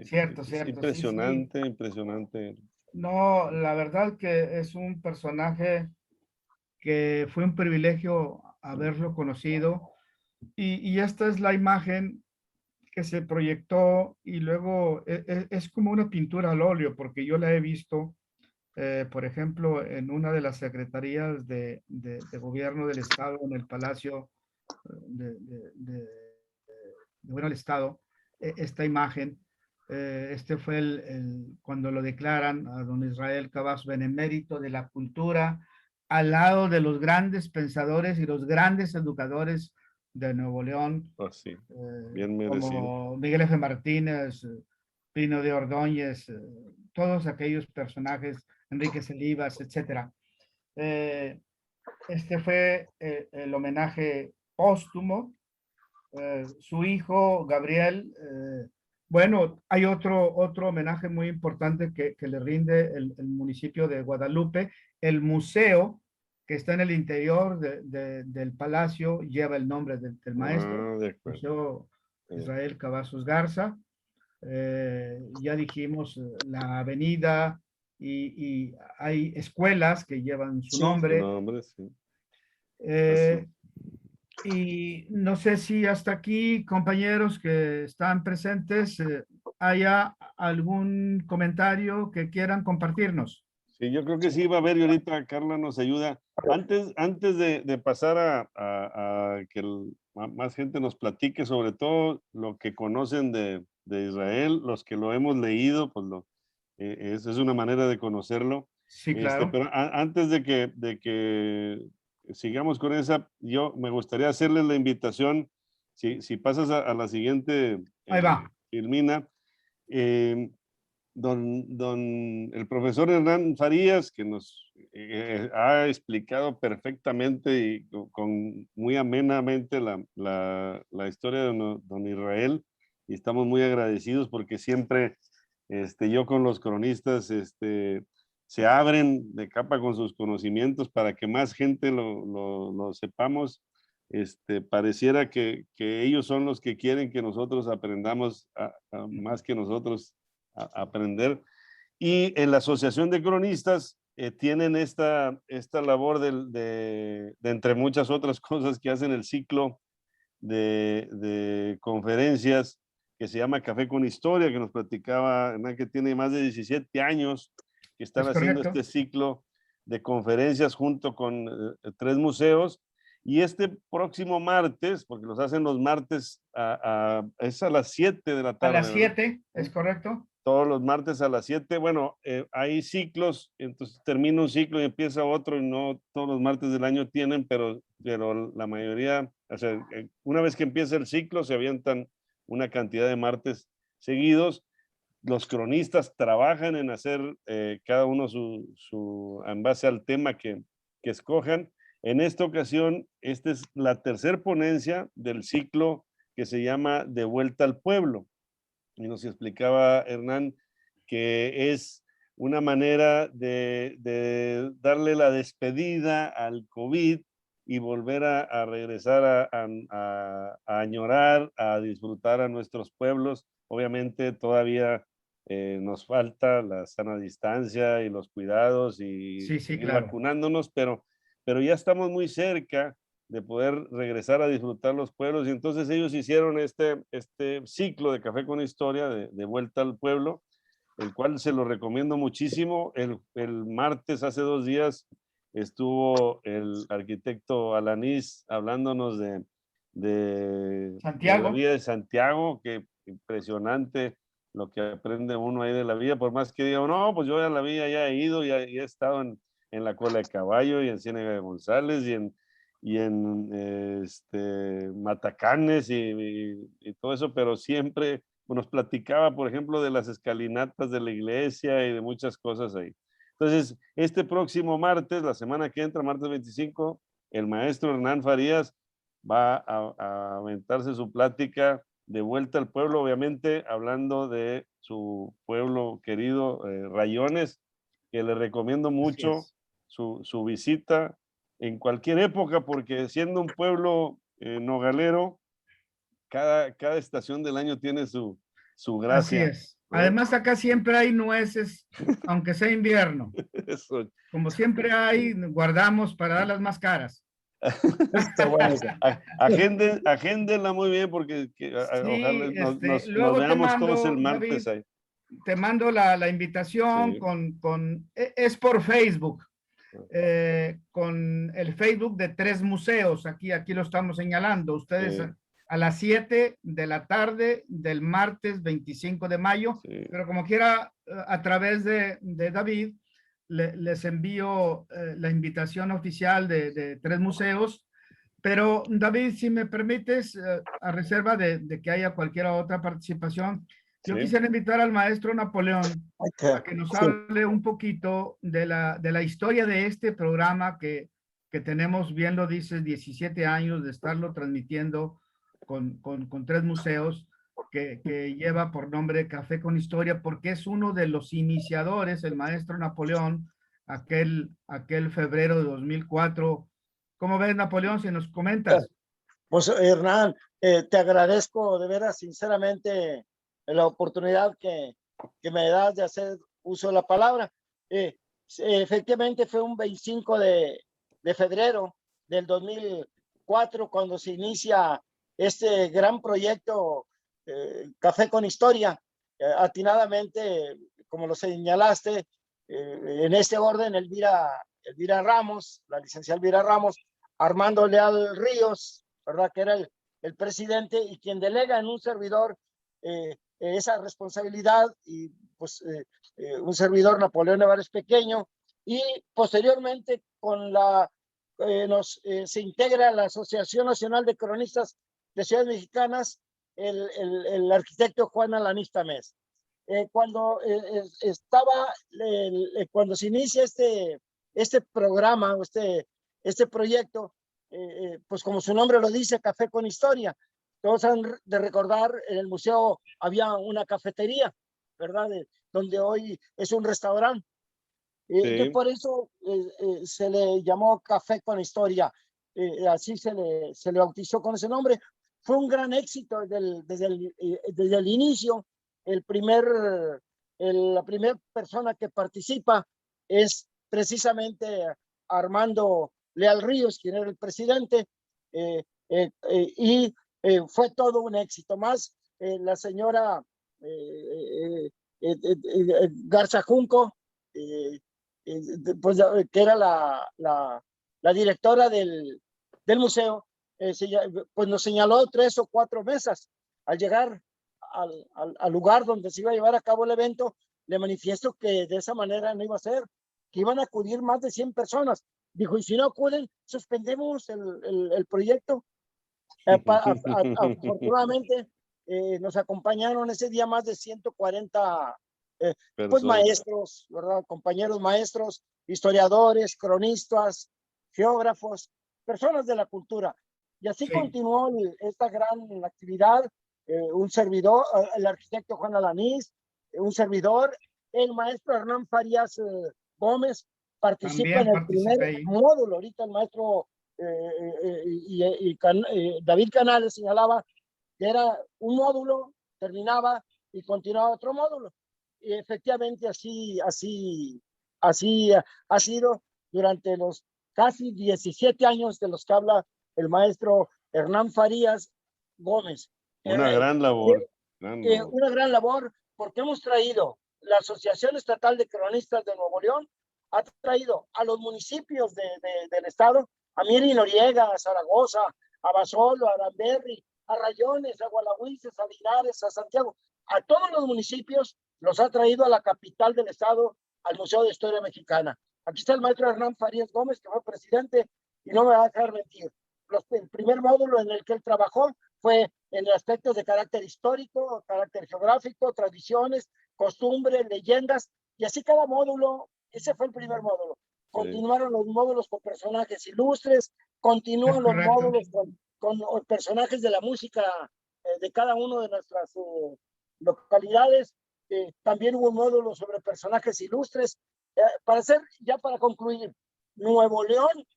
Cierto. Es impresionante, sí. impresionante. No, la verdad que es un personaje que fue un privilegio haberlo conocido, y esta es la imagen que se proyectó, y luego es como una pintura al óleo, porque yo la he visto, por ejemplo, en una de las secretarías de gobierno del Estado, en el Palacio de Gobierno del Estado, esta imagen. Este fue cuando lo declaran a don Israel Cavazos benemérito de la cultura, al lado de los grandes pensadores y los grandes educadores de Nuevo León, Sí, bien merecido. como Miguel F. Martínez, Pino de Ordóñez, todos aquellos personajes, Enrique Celivas, etc. Este fue el homenaje póstumo. Su hijo, Gabriel, bueno, hay otro homenaje muy importante que le rinde el municipio de Guadalupe. El museo que está en el interior del palacio lleva el nombre del maestro, Museo Israel Cavazos Garza. Ya dijimos la avenida, y hay escuelas que llevan su nombre. Su nombre, sí. Y no sé si hasta aquí, compañeros que están presentes, haya algún comentario que quieran compartirnos. Sí, yo creo que sí va a haber, y ahorita Carla nos ayuda. Antes de pasar a que más gente nos platique sobre todo lo que conocen de Israel, los que lo hemos leído, pues es una manera de conocerlo. Sí, claro. Pero antes de que sigamos con esa, yo me gustaría hacerles la invitación, si pasas a la siguiente, Ahí va. Filmina, el profesor Hernán Farías, que nos ha explicado perfectamente y muy amenamente la historia de don Israel, y estamos muy agradecidos porque siempre yo con los cronistas se abren de capa con sus conocimientos para que más gente lo sepamos. Pareciera que ellos son los que quieren que nosotros aprendamos más que nosotros aprender. Y en la Asociación de Cronistas tienen esta labor de entre muchas otras cosas que hacen el ciclo de conferencias que se llama Café con Historia, que nos platicaba Hernán, que tiene más de 17 años que están haciendo este ciclo de conferencias junto con 3 museos. Y este próximo martes, porque los hacen los martes, es a las 7 de la tarde. A las 7, ¿es correcto? Todos los martes a las 7. Bueno, hay ciclos, entonces termina un ciclo y empieza otro, y no todos los martes del año tienen, pero la mayoría, o sea, una vez que empieza el ciclo, se avientan una cantidad de martes seguidos. Los cronistas trabajan en hacer cada uno en base al tema que escojan. En esta ocasión, esta es la tercera ponencia del ciclo que se llama De Vuelta al Pueblo. Y nos explicaba Hernán que es una manera de darle la despedida al COVID y volver a regresar a añorar, a disfrutar a nuestros pueblos. Obviamente todavía nos falta la sana distancia y los cuidados y seguir vacunándonos, pero ya estamos muy cerca de poder regresar a disfrutar los pueblos. Y entonces ellos hicieron este ciclo de Café con Historia, de Vuelta al Pueblo, el cual se lo recomiendo muchísimo. El martes, hace 2 días, estuvo el arquitecto Alanís hablándonos de Santiago. la vida de Santiago, que impresionante lo que aprende uno ahí de la vida, por más que diga, no, pues yo ya la vida ya he ido, ya he estado en la Cola de Caballo y en Ciénega de González y en Matacanes y todo eso, pero siempre nos platicaba, por ejemplo, de las escalinatas de la iglesia y de muchas cosas ahí. Entonces, este próximo martes, la semana que entra, martes 25, el maestro Hernán Farías va a aventarse su plática de vuelta al pueblo, obviamente hablando de su pueblo querido, Rayones, que le recomiendo mucho su visita en cualquier época, porque siendo un pueblo nogalero, cada estación del año tiene su gracia. Así es. Además, acá siempre hay nueces, aunque sea invierno. Eso. Como siempre hay, guardamos para darlas más caras. Está bueno. Agéndenla muy bien, porque ojalá nos luego veamos todos el martes, David, ahí. Te mando la invitación, sí. Es por Facebook, con el Facebook de 3 museos. Aquí lo estamos señalando. Ustedes a las 7 de la tarde del martes 25 de mayo, pero como quiera, a través de David, les envío la invitación oficial de 3 museos. Pero David, si me permites, a reserva de que haya cualquier otra participación, yo quisiera invitar al maestro Napoleón a que nos hable un poquito de la historia de este programa que tenemos, bien lo dices, 17 años de estarlo transmitiendo con 3 museos, que lleva por nombre Café con Historia, porque es uno de los iniciadores, el maestro Napoleón, aquel febrero de 2004. ¿Cómo ves, Napoleón, si nos comentas? Pues Hernán, te agradezco de veras sinceramente la oportunidad que me das de hacer uso de la palabra. Efectivamente fue un 25 de febrero del 2004 cuando se inicia este gran proyecto Café con Historia. Atinadamente, como lo señalaste, en este orden, Elvira Ramos, la licenciada Elvira Ramos, Armando Leal Ríos, ¿verdad? Que era el presidente y quien delega en un servidor esa responsabilidad, y pues un servidor, Napoleón Nevares Pequeño, y posteriormente se integra la Asociación Nacional de Cronistas de Ciudades Mexicanas, el arquitecto Juan Alanís Tamés. Cuando se inicia este programa, este proyecto, pues como su nombre lo dice, Café con Historia. Todos han de recordar, en el museo había una cafetería, ¿verdad? Donde hoy es un restaurante. Que por eso se le llamó Café con Historia. Así se le bautizó con ese nombre. Fue un gran éxito desde el inicio. El primer la primera persona que participa es precisamente Armando Leal Ríos, quien era el presidente, y fue todo un éxito. Más la señora Garza Junco, pues, que era la directora del museo, pues nos señaló 3 o 4 mesas. Al llegar al lugar donde se iba a llevar a cabo el evento, le manifiesto que de esa manera no iba a ser, que iban a acudir más de 100 personas. Dijo, y si no acuden, suspendemos el proyecto. Afortunadamente, nos acompañaron ese día más de 140 pues maestros, ¿verdad? Compañeros maestros, historiadores, cronistas, geógrafos, personas de la cultura. Y así continuó esta gran actividad. Un servidor, el arquitecto Juan Alanís, un servidor, el maestro Hernán Farías Gómez participa en el primer módulo. Ahorita el maestro David Canales señalaba que era un módulo, terminaba y continuaba otro módulo. Y efectivamente así ha sido durante los casi 17 años de los que habla el maestro Hernán Farías Gómez. Una gran labor. Una gran labor, porque hemos traído la Asociación Estatal de Cronistas de Nuevo León, ha traído a los municipios del estado, a Miri Noriega, a Zaragoza, a Basolo, a Aramberri, a Rayones, a Gualahuises, a Linares, a Santiago, a todos los municipios los ha traído a la capital del estado, al Museo de Historia Mexicana. Aquí está el maestro Hernán Farías Gómez, que fue presidente, y no me va a dejar mentir. El primer módulo en el que él trabajó fue en aspectos de carácter histórico, carácter geográfico, tradiciones, costumbres, leyendas, y así cada módulo. Ese fue el primer módulo. Continuaron los módulos con personajes ilustres, continúan los módulos con personajes de la música de cada una de nuestras localidades. También hubo un módulo sobre personajes ilustres. Para concluir, Nuevo León,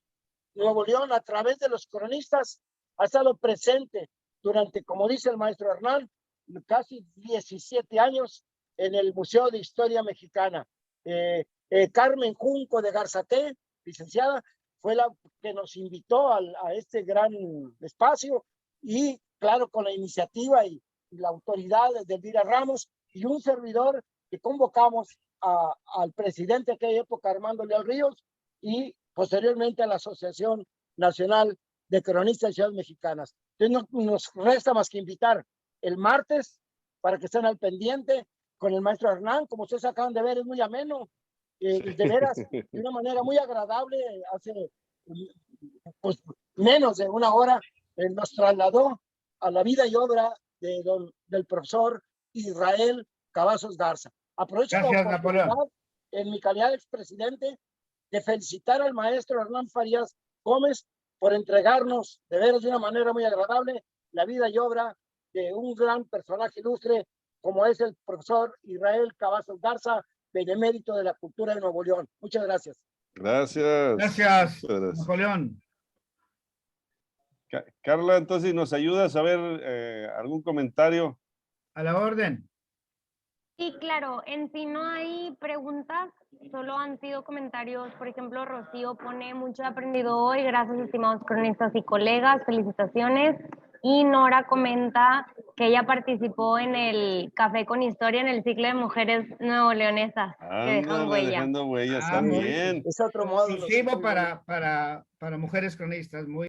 a través de los cronistas, ha estado presente durante, como dice el maestro Hernán, casi 17 años en el Museo de Historia Mexicana. Carmen Junco de Garzate, licenciada, fue la que nos invitó a este gran espacio, y claro, con la iniciativa y la autoridad de Elvira Ramos y un servidor que convocamos al presidente de aquella época, Armando Leal Ríos, y posteriormente a la Asociación Nacional de Cronistas de Ciudades Mexicanas. Entonces no nos resta más que invitar el martes para que estén al pendiente con el maestro Hernán. Como ustedes acaban de ver, es muy ameno, de veras, de una manera muy agradable. Hace pues menos de una hora nos trasladó a la vida y obra del profesor Israel Cavazos Garza. Aprovecho la oportunidad, en mi calidad de expresidente, de felicitar al maestro Hernán Farías Gómez por entregarnos de veras de una manera muy agradable la vida y obra de un gran personaje ilustre como es el profesor Israel Cavazos Garza, benemérito de la cultura de Nuevo León. Muchas gracias. Gracias, Napoleón. Carla, entonces, ¿nos ayudas a ver algún comentario? A la orden. Sí, claro, en sí no hay preguntas, solo han sido comentarios. Por ejemplo, Rocío pone: mucho he aprendido hoy, gracias estimados cronistas y colegas, felicitaciones. Y Nora comenta que ella participó en el Café con Historia en el ciclo de mujeres nuevoleonesas que dejan huella. Dejando huellas también. Es otro módulo. Exclusivo para mujeres cronistas, muy